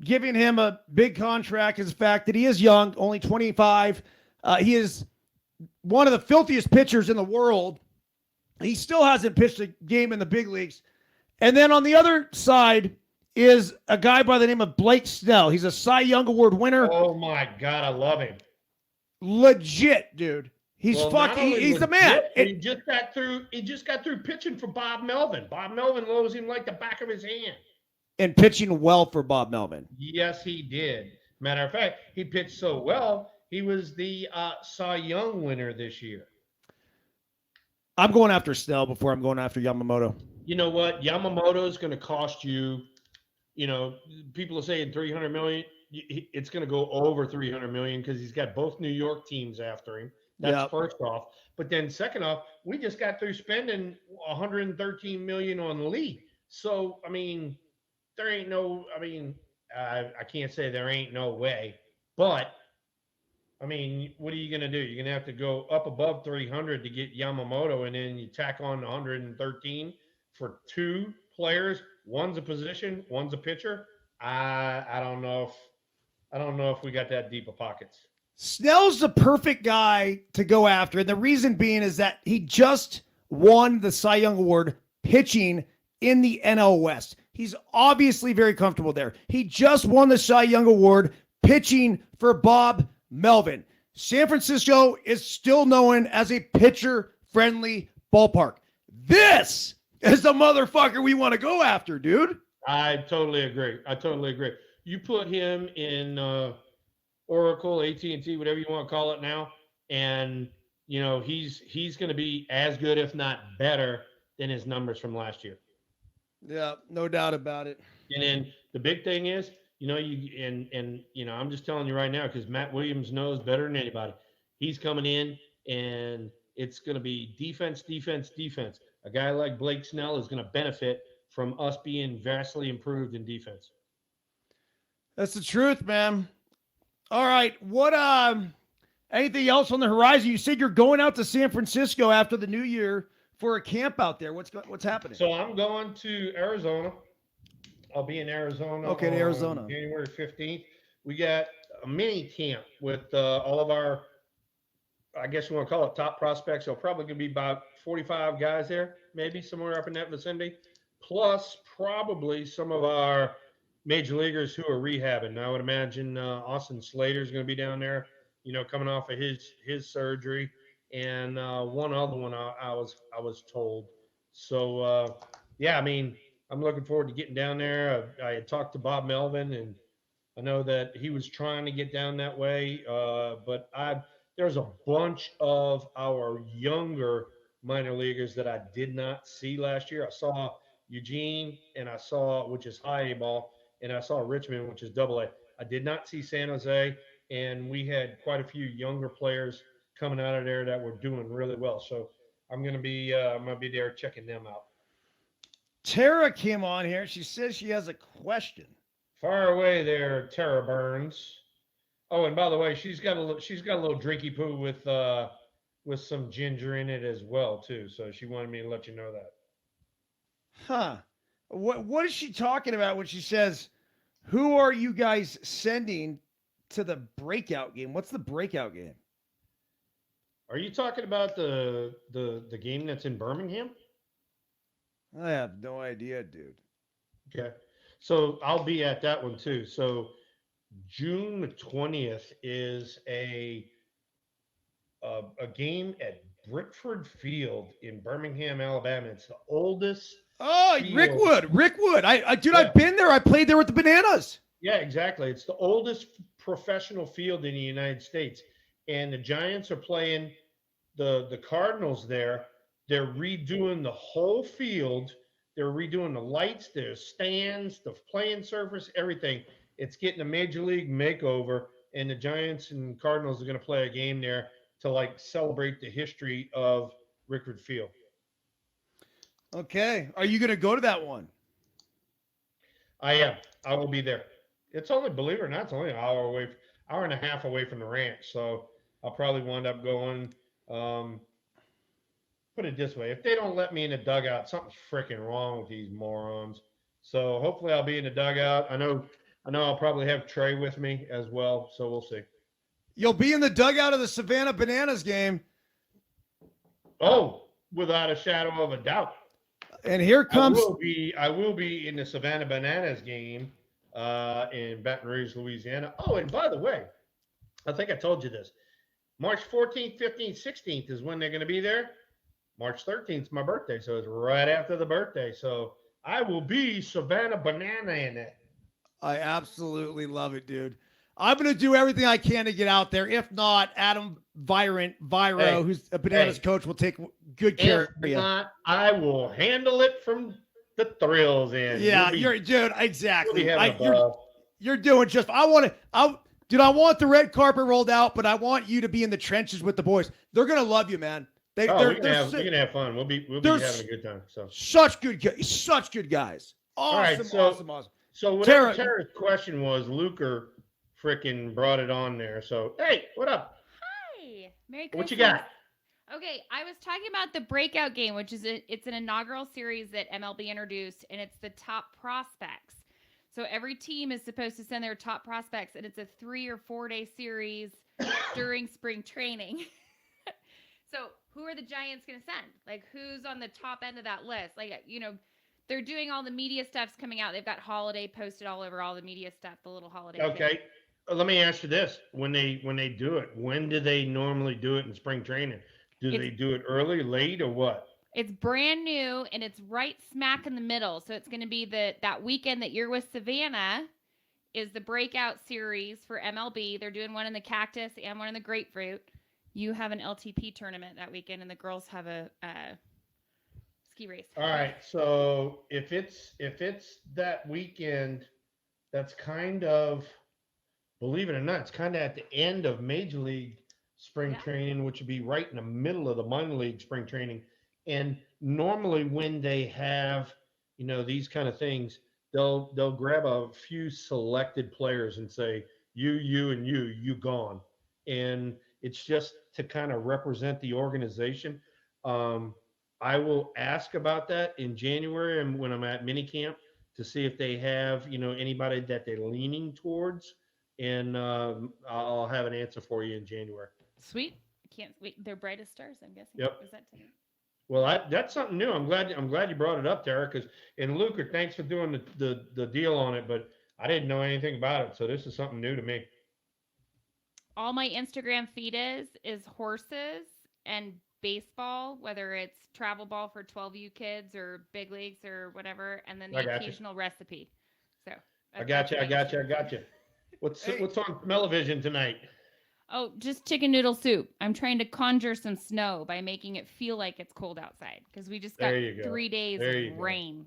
giving him a big contract is the fact that he is young, only 25. He is one of the filthiest pitchers in the world. He still hasn't pitched a game in the big leagues. And then on the other side is a guy by the name of Blake Snell. He's a Cy Young Award winner. Oh my God, I love him. Legit, dude. He's he's the man. He just got through pitching for Bob Melvin. Bob Melvin knows him like the back of his hand. And pitching well for Bob Melvin. Yes, he did. Matter of fact, he pitched so well, he was the Cy Young winner this year. I'm going after Snell before I'm going after Yamamoto. You know what? Yamamoto is going to cost you, people are saying $300 million. It's going to go over $300 million because he's got both New York teams after him. That's first off. But then second off, we just got through spending $113 million on Lee. So, I mean, there ain't no, I can't say there ain't no way, but I mean, what are you going to do? You're going to have to go up above 300 to get Yamamoto, and then you tack on 113 for two players. One's a position, one's a pitcher. I don't know if we got that deep of pockets. Snell's the perfect guy to go after, and the reason being is that he just won the Cy Young Award pitching in the NL West. He's obviously very comfortable there. He just won the Cy Young Award pitching for Bob Melvin. San Francisco is still known as a pitcher-friendly ballpark. This is the motherfucker we want to go after, dude. I totally agree. You put him in Oracle, AT&T, whatever you want to call it now, and he's going to be as good, if not better, than his numbers from last year. Yeah, no doubt about it. And then the big thing is, I'm just telling you right now because Matt Williams knows better than anybody. He's coming in, and it's going to be defense. A guy like Blake Snell is going to benefit from us being vastly improved in defense. That's the truth, man. All right, what anything else on the horizon? You said you're going out to San Francisco after the new year for a camp out there. What's happening? So I'm going to Arizona. I'll be in Arizona. Okay, to Arizona. January 15th. We got a mini camp with all of our, I guess you want to call it top prospects. So probably going to be about 45 guys there, maybe somewhere up in that vicinity, plus probably some of our major leaguers who are rehabbing. Now, I would imagine Austin Slater's going to be down there, coming off of his surgery, and one other one I was told. So, I'm looking forward to getting down there. I had talked to Bob Melvin, and I know that he was trying to get down that way. But there's a bunch of our younger minor leaguers that I did not see last year. I saw Eugene, and which is high A ball, and I saw Richmond, which is double A. I did not see San Jose, and we had quite a few younger players coming out of there that were doing really well. So I'm gonna be there checking them out. Tara came on here. She says she has a question. Far away there, Tara Burns. Oh, and by the way, she's got a little drinky poo with some ginger in it as well too. So she wanted me to let you know that. Huh? What is she talking about when she says, "Who are you guys sending to the breakout game?" What's the breakout game? Are you talking about the game that's in Birmingham? I have no idea, dude. Okay. So I'll be at that one too. So June 20th is a game at Brickford Field in Birmingham, Alabama. It's the oldest. Oh, field. Rickwood. I've been there. I played there with the Bananas. Yeah, exactly. It's the oldest professional field in the United States. And the Giants are playing the Cardinals there. They're redoing the whole field. They're redoing the lights, the stands, the playing surface, everything. It's getting a major league makeover, and the Giants and Cardinals are going to play a game there to celebrate the history of Rickford Field. Okay. Are you going to go to that one? I am. I will be there. It's only, believe it or not, it's only an hour and a half away from the ranch. So I'll probably wind up going. put it this way. If they don't let me in the dugout, something's freaking wrong with these morons. So hopefully I'll be in the dugout. I know I'll probably have Trey with me as well. So we'll see. You'll be in the dugout of the Savannah Bananas game. Oh, without a shadow of a doubt. And here comes. I will be in the Savannah Bananas game in Baton Rouge, Louisiana. Oh, and by the way, I think I told you this. March 14th, 15th, 16th is when they're going to be there. March 13th is my birthday, so it's right after the birthday. So I will be Savannah Banana in it. I absolutely love it, dude. I'm going to do everything I can to get out there. If not, Adam Viro, who's a Bananas coach, will take good care of you. If not, I will handle it from the thrills end. Yeah, dude, exactly. You're doing just. I want the red carpet rolled out, but I want you to be in the trenches with the boys. They're going to love you, man. We can have fun. We'll be having a good time. So such good guys. Awesome, awesome. So whatever Tara's question was, Luker freaking brought it on there. So hey, what up? Hi, Merry Christmas. What you got? Okay, I was talking about the breakout game, which is it's an inaugural series that MLB introduced, and it's the top prospects. So every team is supposed to send their top prospects, and it's a 3 or 4 day series during spring training. So who are the Giants going to send? Like, who's on the top end of that list? Like, they're doing all the media stuff's coming out. They've got Holiday posted all over all the media stuff, the little Holiday. Okay. Let me ask you this. When they do it, when do they normally do it in spring training? Do they do it early, late, or what? It's brand new, and it's right smack in the middle. So it's going to be that weekend that you're with Savannah is the breakout series for MLB. They're doing one in the Cactus and one in the Grapefruit. You have an LTP tournament that weekend, and the girls have a ski race. All right. So if it's that weekend, that's kind of, believe it or not, it's kind of at the end of Major League spring training, which would be right in the middle of the minor league spring training. And normally when they have, these kind of things, they'll grab a few selected players and say, you gone. And it's just to kind of represent the organization. I will ask about that in January and when I'm at minicamp to see if they have, anybody that they're leaning towards. And I'll have an answer for you in January. Sweet. I can't wait. They're brightest stars, I'm guessing. Yep. Is that today? Well, that's something new. I'm glad you brought it up, Tara. And Luca, thanks for doing the deal on it, but I didn't know anything about it, so this is something new to me. All my Instagram feed is horses and baseball, whether it's travel ball for 12U kids or big leagues or whatever, and then the occasional recipe. So I got you. What's on television tonight? Oh, just chicken noodle soup. I'm trying to conjure some snow by making it feel like it's cold outside because we just got 3 days of rain.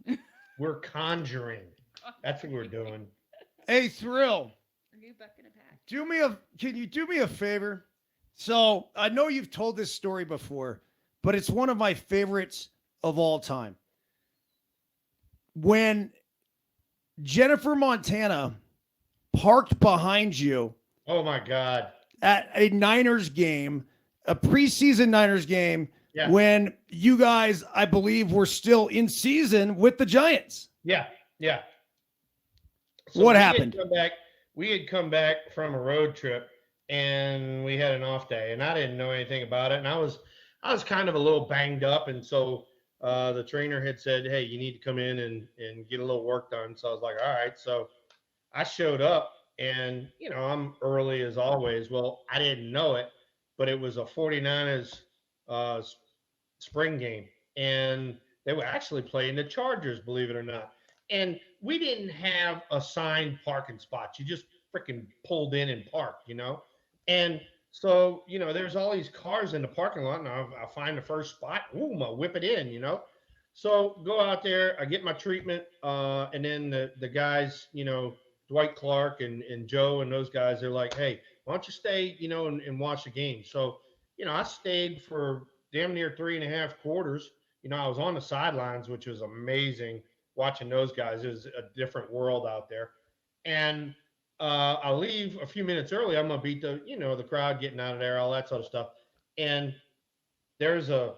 We're conjuring. That's what we're doing. Hey, Thrill. Are you bucking a pack? Can you do me a favor? So I know you've told this story before, but it's one of my favorites of all time. When Jennifer Montana parked behind you. Oh my God. At a Niners game, a preseason Niners game, when you guys, I believe, were still in season with the Giants. Yeah. So what happened? We had come back from a road trip and we had an off day, and I didn't know anything about it. And I was kind of a little banged up, and so the trainer had said, "Hey, you need to come in and get a little work done." So I was like, "All right." So I showed up. And, I'm early as always. Well, I didn't know it, but it was a 49ers spring game. And they were actually playing the Chargers, believe it or not. And we didn't have assigned parking spots. You just freaking pulled in and parked, And so, there's all these cars in the parking lot, and I find the first spot. Ooh, I whip it in, So go out there, I get my treatment, and then the guys, Dwight Clark and Joe and those guys, they're like, "Hey, why don't you stay, and watch the game?" So, I stayed for damn near 3.5 quarters. I was on the sidelines, which was amazing watching those guys. It was a different world out there. And I leave a few minutes early. I'm going to beat the crowd getting out of there, all that sort of stuff. And there's a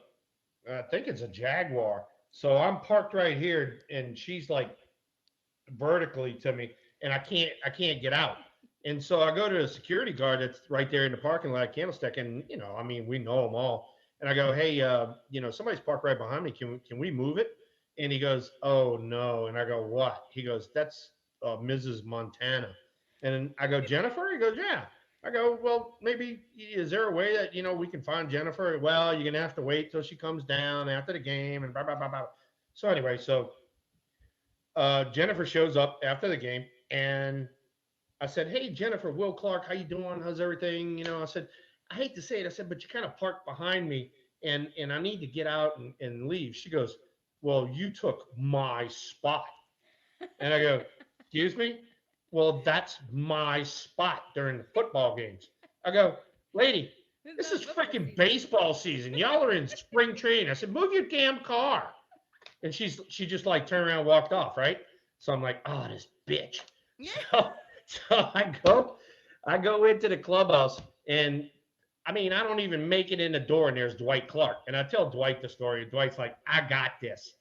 I think it's a Jaguar. So I'm parked right here, and she's like vertically to me, and I can't get out. And so I go to a security guard that's right there in the parking lot, Candlestick, and I mean, we know them all. And I go, hey, somebody's parked right behind me. Can we move it? And he goes, oh no. And I go, what? He goes, that's Mrs. Montana. And I go, Jennifer? He goes, yeah. I go, well, maybe is there a way that we can find Jennifer? Well, you're gonna have to wait till she comes down after the game and blah blah blah blah. So anyway, so Jennifer shows up after the game, and I said, "Hey, Jennifer, Will Clark, how you doing? How's everything?" I said, "I hate to say it," I said, "but you kind of parked behind me, and I need to get out and leave." She goes, "Well, you took my spot," and I go, "Excuse me? Well, that's my spot during the football games." I go, "Lady, this is freaking baseball season. Y'all are in spring training." I said, "Move your damn car." And she just like turned around and walked off, right? So I'm like, oh, this bitch. So, so I go into the clubhouse, and I mean, I don't even make it in the door, and there's Dwight Clark. And I tell Dwight the story. Dwight's like, I got this.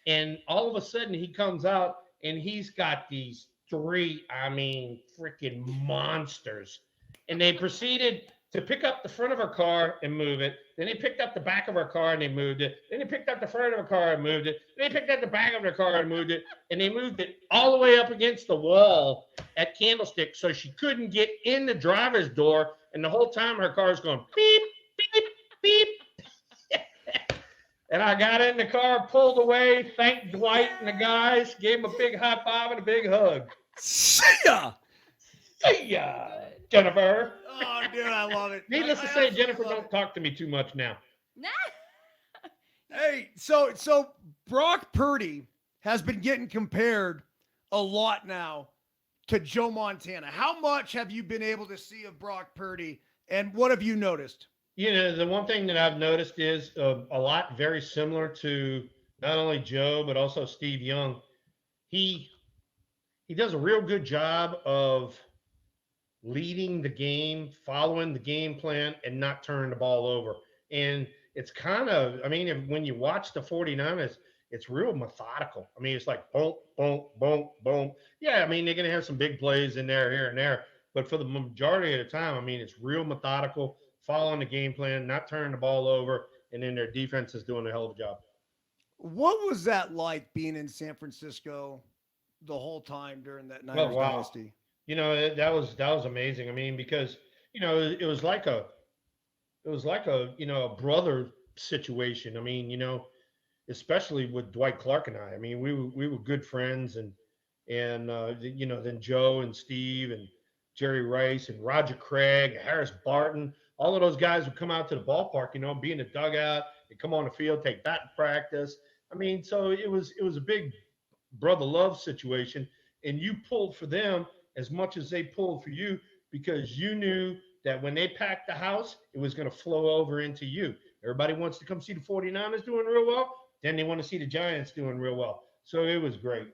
And all of a sudden he comes out, and he's got these three, I mean, freaking monsters. And they proceeded to pick up the front of her car and move it. Then they picked up the back of her car and they moved it. Then they picked up the front of her car and moved it. Then they picked up the back of her car and moved it. And they moved it all the way up against the wall at Candlestick, so she couldn't get in the driver's door. And the whole time her car's going beep, beep, beep. And I got in the car, pulled away, thanked Dwight and the guys, gave them a big high five and a big hug. See ya! See ya, Jennifer. Oh, dude, I love it. Needless to say, Jennifer don't talk to me too much now. Hey, so Brock Purdy has been getting compared a lot now to Joe Montana. How much have you been able to see of Brock Purdy, and what have you noticed? The one thing that I've noticed is a lot very similar to not only Joe, but also Steve Young. He does a real good job of leading the game, following the game plan, and not turning the ball over. And it's kind of, I mean, when you watch the 49ers, it's real methodical. I mean, it's like boom, boom, boom, boom. Yeah, I mean, they're going to have some big plays in there, here and there. But for the majority of the time, I mean, it's real methodical, following the game plan, not turning the ball over, and then their defense is doing a hell of a job. What was that like being in San Francisco the whole time during that Niners dynasty? That was amazing. I mean, because it was like a a brother situation. I mean, especially with Dwight Clark and I. I mean, we were good friends, and then Joe and Steve and Jerry Rice and Roger Craig, Harris Barton, all of those guys would come out to the ballpark, be in the dugout, they come on the field, take batting practice. I mean, so it was a big brother love situation, and you pulled for them as much as they pulled for you, because you knew that when they packed the house, it was going to flow over into you. Everybody wants to come see the 49ers doing real well. Then they want to see the Giants doing real well. So it was great.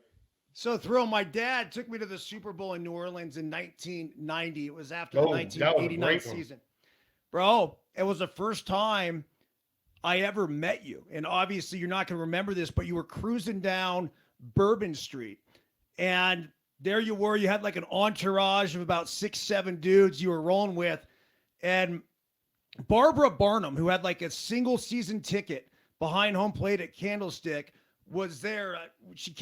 So, Thrill, my dad took me to the Super Bowl in New Orleans in 1990. It was after the 1989 season. Bro, it was the first time I ever met you. And obviously, you're not going to remember this, but you were cruising down Bourbon Street. And there you were. You had like an entourage of about 6-7 dudes you were rolling with. And Barbara Barnum, who had like a single season ticket behind home plate at Candlestick, was there. She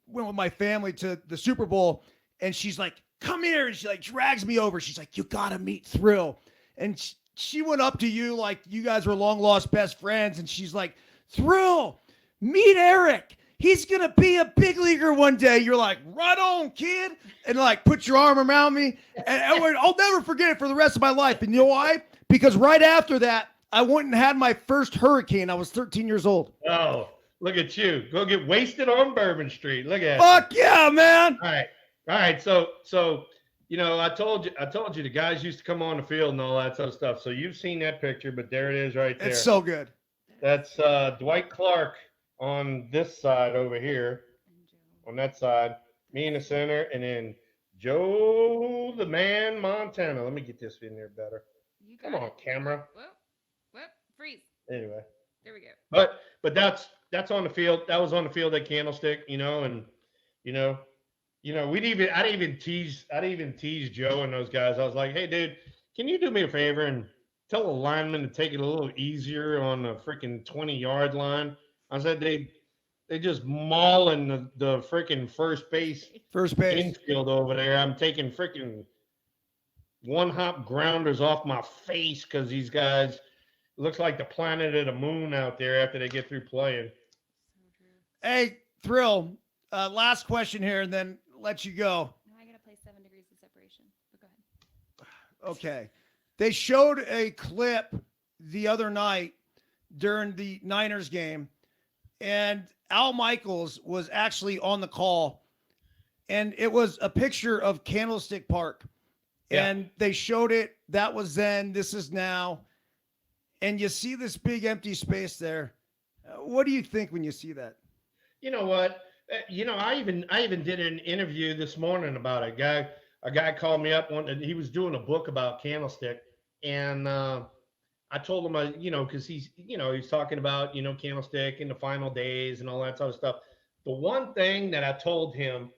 went with my family to the Super Bowl, and she's like, come here. And she like drags me over. She's like, you got to meet Thrill. And she went up to you like you guys were long lost best friends. And she's like, Thrill, meet Eric. He's going to be a big leaguer one day. You're like, right on, kid. And like, put your arm around me. And I'll never forget it for the rest of my life. And you know why? Because right after that, I went and had my first hurricane. I was 13 years old. Oh, look at you. Go get wasted on Bourbon Street. Look at Fuck yeah, man. All right. So, I told you the guys used to come on the field and all that sort of stuff. So you've seen that picture, but there it is right there. It's so good. That's Dwight Clark on this side over here, on that side, me in the center, and then Joe the Man Montana. Let me get this in there better. Come on, camera. Whoop, freeze. Anyway. There we go. but that's on the field. That was on the field at Candlestick, and you know, I'd even tease Joe and those guys. I was like, hey, dude, can you do me a favor and tell the linemen to take it a little easier on the freaking 20-yard line? I said they just mauling the freaking first base infield over there. I'm taking freaking one-hop grounders off my face because these guys looks like the planet of the moon out there after they get through playing. Hey, Thrill, last question here and then let you go. No, I got to play 7 degrees of separation, but go ahead. Okay. They showed a clip the other night during the Niners game, and Al Michaels was actually on the call, and it was a picture of Candlestick Park. Yeah. And they showed it. That was then. This is now. And you see this big empty space there. What do you think when you see that? You know what? I even did an interview this morning about a guy called me up and he was doing a book about Candlestick, and I told him, because he's talking about Candlestick in the final days and all that sort of stuff. The one thing that I told him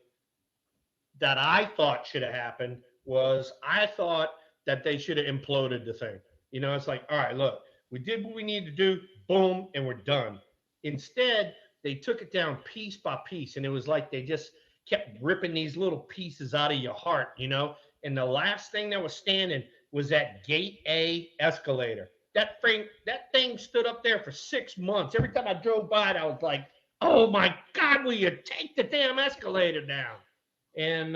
that I thought should have happened was I thought that they should have imploded the thing. It's like, all right, look, we did what we need to do, boom, and we're done. Instead, they took it down piece by piece, and it was like they just kept ripping these little pieces out of your heart, and the last thing that was standing was that Gate A escalator. That thing stood up there for 6 months. Every time I drove by it, I was like, oh my God, will you take the damn escalator down? And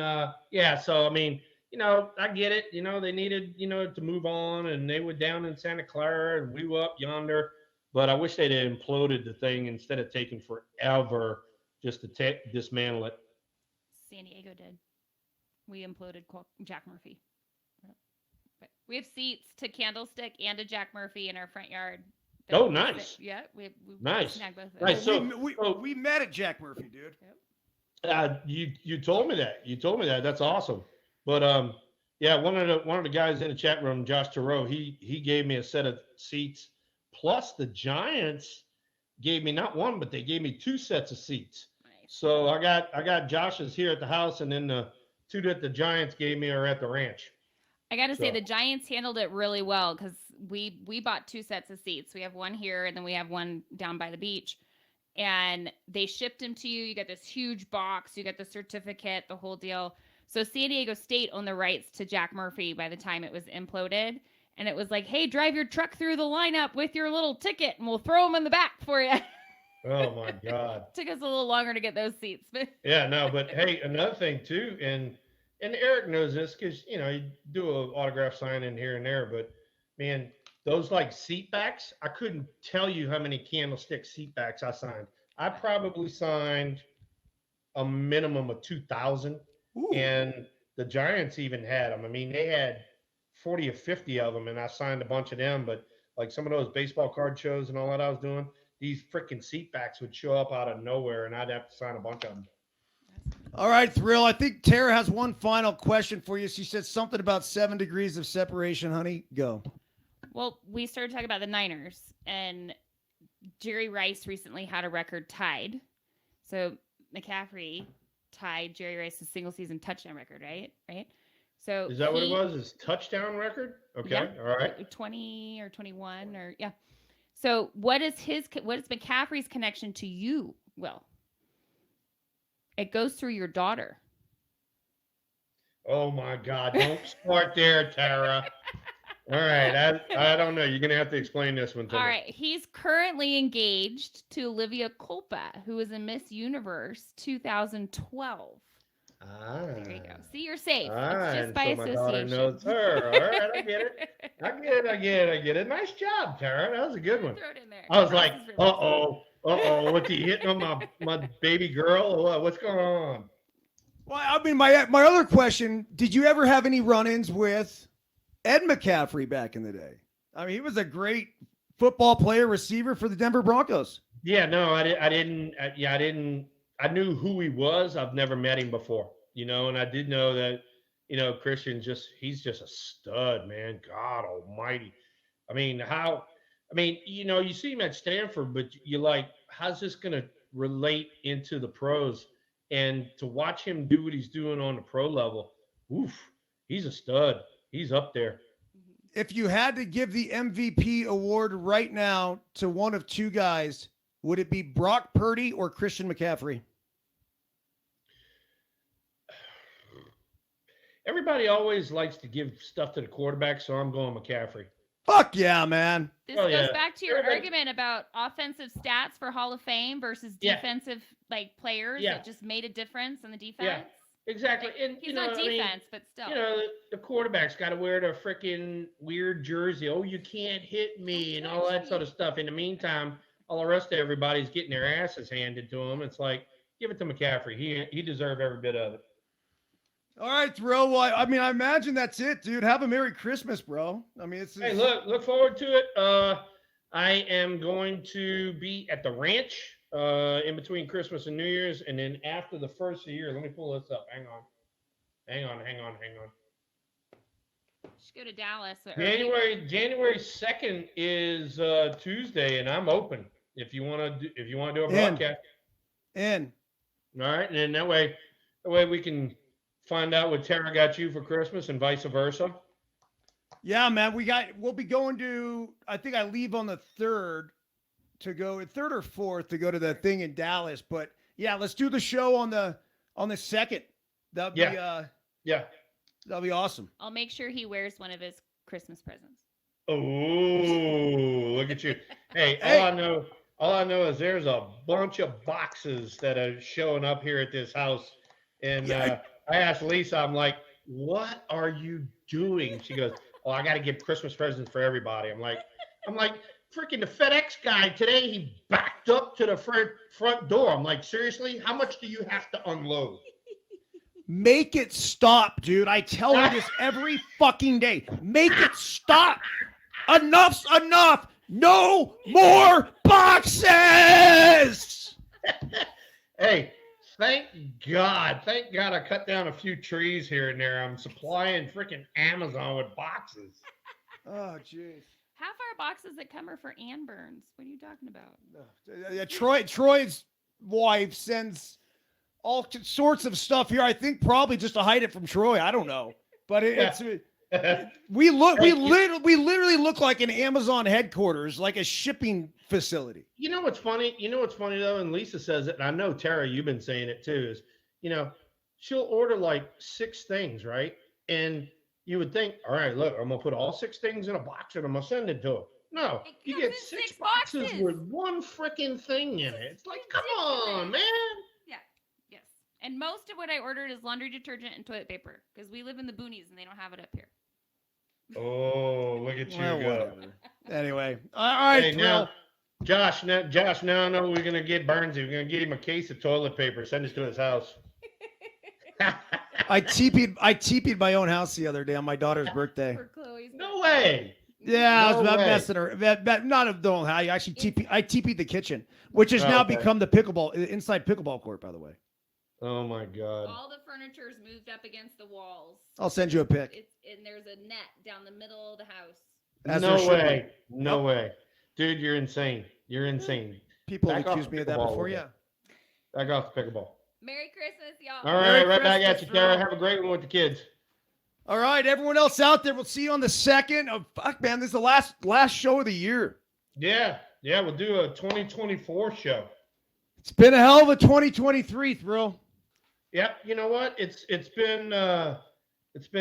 so I mean, I get it. They needed, to move on, and they were down in Santa Clara, and we were up yonder. But I wish they'd have imploded the thing instead of taking forever just to dismantle it. San Diego did. We imploded Jack Murphy. But we have seats to Candlestick and to Jack Murphy in our front yard. Oh, nice. Yeah, we nice. snagged both of them. Nice. So we met at Jack Murphy, dude. Yep. You told me that. That's awesome. But one of the guys in the chat room, Josh Thoreau, he gave me a set of seats. Plus the Giants gave me not one, but they gave me 2 sets of seats. Nice. So I got Josh's here at the house, and then the 2 that the Giants gave me are at the ranch. I got to say the Giants handled it really well because we bought 2 sets of seats. We have one here, and then we have one down by the beach. And they shipped them to you. You got this huge box. You got the certificate, the whole deal. So San Diego State owned the rights to Jack Murphy by the time it was imploded. And it was like, hey, drive your truck through the lineup with your little ticket, and we'll throw them in the back for you. Oh, my God. Took us a little longer to get those seats. But yeah, no, but hey, another thing, too, and Eric knows this because, you do an autograph signing here and there. But, man, those, seat backs, I couldn't tell you how many Candlestick seat backs I signed. I probably signed a minimum of 2,000. And the Giants even had them. I mean, they had 40 or 50 of them, and I signed a bunch of them. But some of those baseball card shows and all that I was doing, these freaking seat backs would show up out of nowhere, and I'd have to sign a bunch of them. All right, Thrill. I think Tara has one final question for you. She said something about 7 degrees of separation, honey. Go. Well, we started talking about the Niners, and Jerry Rice recently had a record tied. So McCaffrey tied Jerry Rice's single season touchdown record, right? So is that what it was? His touchdown record? Okay. Yeah, all right. 20 or 21 or yeah. So what is McCaffrey's connection to you, Will? It goes through your daughter. Oh my God. Don't start there, Tara. All right. I don't know. You're going to have to explain this one to me. All right. He's currently engaged to Olivia Culpa, who was in Miss Universe 2012. There you go. See, you're safe. It's just by so association. My daughter knows her. All right, I get it. Nice job, Tara. That was a good one. Throw it in there. I was like, what's he hitting on my baby girl? Or what? What's going on? Well, I mean, my other question, did you ever have any run-ins with Ed McCaffrey back in the day? I mean, he was a great football player, receiver for the Denver Broncos. Yeah, no, I didn't. I knew who he was. I've never met him before, and I did know that, Christian he's just a stud, man. God almighty. I mean, I mean, you see him at Stanford, but you're like, how's this going to relate into the pros? And to watch him do what he's doing on the pro level, oof, he's a stud. He's up there. If you had to give the MVP award right now to one of two guys, would it be Brock Purdy or Christian McCaffrey? Everybody always likes to give stuff to the quarterback, so I'm going McCaffrey. Fuck yeah, man. This goes back to your argument about offensive stats for Hall of Fame versus defensive players that just made a difference in the defense. Yeah, exactly. And he's not defense, but still. The quarterback's got to wear the freaking weird jersey. Oh, you can't hit me and all that sort of stuff. In the meantime, all the rest of everybody's getting their asses handed to them. It's like, give it to McCaffrey. He deserved every bit of it. All right, Thrill. Well, I mean, I imagine that's it, dude. Have a Merry Christmas, bro. I mean, Hey, look forward to it. I am going to be at the ranch in between Christmas and New Year's, and then after the first of the year, let me pull this up. Hang on. Should go to Dallas. January 2nd is Tuesday, and I'm open if you want to do a broadcast. In. All right, and then that way we can find out what Tara got you for Christmas and vice versa. Yeah, man. We'll be going to, I think I leave on the 3rd or 4th to go to the thing in Dallas. But yeah, let's do the show on the 2nd. That'll be that'll be awesome. I'll make sure he wears one of his Christmas presents. Oh, look at you. Hey, all I know is there's a bunch of boxes that are showing up here at this house. And I asked Lisa, I'm like, what are you doing? She goes, oh, I got to give Christmas presents for everybody. I'm like, freaking the FedEx guy today, he backed up to the front door. I'm like, seriously? How much do you have to unload? Make it stop, dude. I tell her this every fucking day. Make it stop. Enough's enough. No more boxes. Hey. Thank God I cut down a few trees here and there. I'm supplying freaking Amazon with boxes. Oh, jeez. Half our boxes that come are for Ann Burns. What are you talking about? Yeah, Troy's wife sends all sorts of stuff here. I think probably just to hide it from Troy. I don't know. But we literally look like an Amazon headquarters, like a shipping facility. You know what's funny though, and Lisa says it, and I know Tara, you've been saying it too, is she'll order like 6 things, right? And you would think, all right, look, I'm gonna put all 6 things in a box and I'm gonna send it to her. No, you get 6 boxes with one freaking thing in it. It's like, come on, man. Yes. And most of what I ordered is laundry detergent and toilet paper because we live in the boonies and they don't have it up here. Oh, look at you go. Anyway, all right. Hey, now, Josh, now I know we're going to get Burnsy. We're going to get him a case of toilet paper, send it to his house. I TP'd my own house the other day on my daughter's birthday. For Chloe's No way. Yeah, I was messing her. Not of the I actually TP'd the kitchen, which has now become the inside pickleball court, by the way. Oh my God. All the furniture's moved up against the walls. I'll send you a pic. And there's a net down the middle of the house. No way. Dude, you're insane. People have accused me of that before, yeah. Back off the pickleball. Merry Christmas, y'all. All right, right back at you, Tara. Have a great one with the kids. All right, everyone else out there, we'll see you on the 2nd. Oh, fuck, man, this is the last show of the year. Yeah, we'll do a 2024 show. It's been a hell of a 2023, Thrill. Yep, you know what? It's been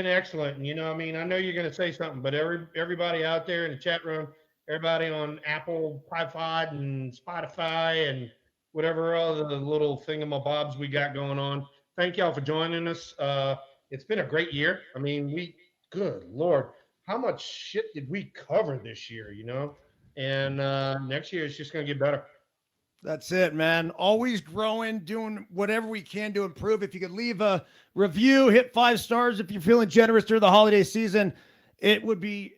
excellent. And I know you're gonna say something, but everybody out there in the chat room, everybody on Apple iPod and Spotify and whatever other little thingamabobs we got going on, thank y'all for joining us. It's been a great year. I mean, good Lord, how much shit did we cover this year? And next year it's just gonna get better. That's it, man. Always growing, doing whatever we can to improve. If you could leave a review, hit 5 stars if you're feeling generous during the holiday season, it would be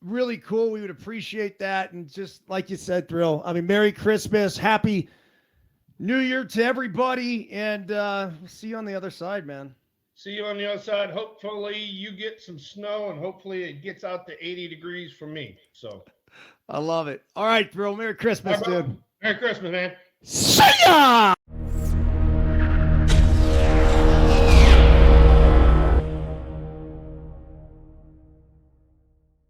really cool. We would appreciate that. And just like you said, Thrill, I mean, Merry Christmas, Happy New Year to everybody, and we'll see you on the other side, man. See you on the other side. Hopefully you get some snow, and hopefully it gets out to 80 degrees for me. So I love it. All right, bro. Merry Christmas, All right, bro. dude. Merry Christmas, man. See ya!